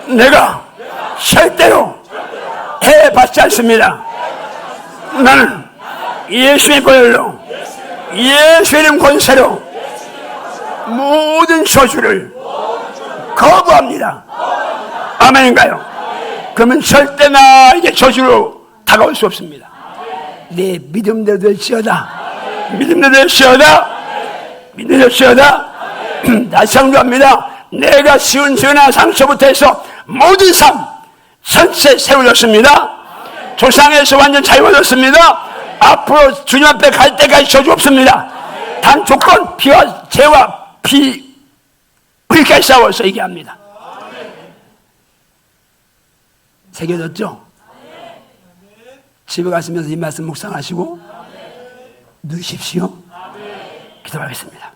내가 절대로 해받지 않습니다. 나는 예수의 보혈로 예수의 이름 권세로 모든 저주를 거부합니다. 아멘인가요? 그러면 절대 나에게 저주로 다가올 수 없습니다. 내 믿음대로 될지어다. 믿음대로 될지어다. 믿음대로 될지어다. 다시 강조합니다. 내가 지은 죄나 상처부터 해서 모든 삶 전체 세워졌습니다. 조상에서 완전 자유해졌습니다. 앞으로 주님 앞에 갈 때까지 저주 없습니다. 단 조건 피와 죄와 피 우리까지 싸워서 얘기합니다. 새겨졌죠? 집에 가시면서 이 말씀 묵상하시고 누우십시오. 기도하겠습니다.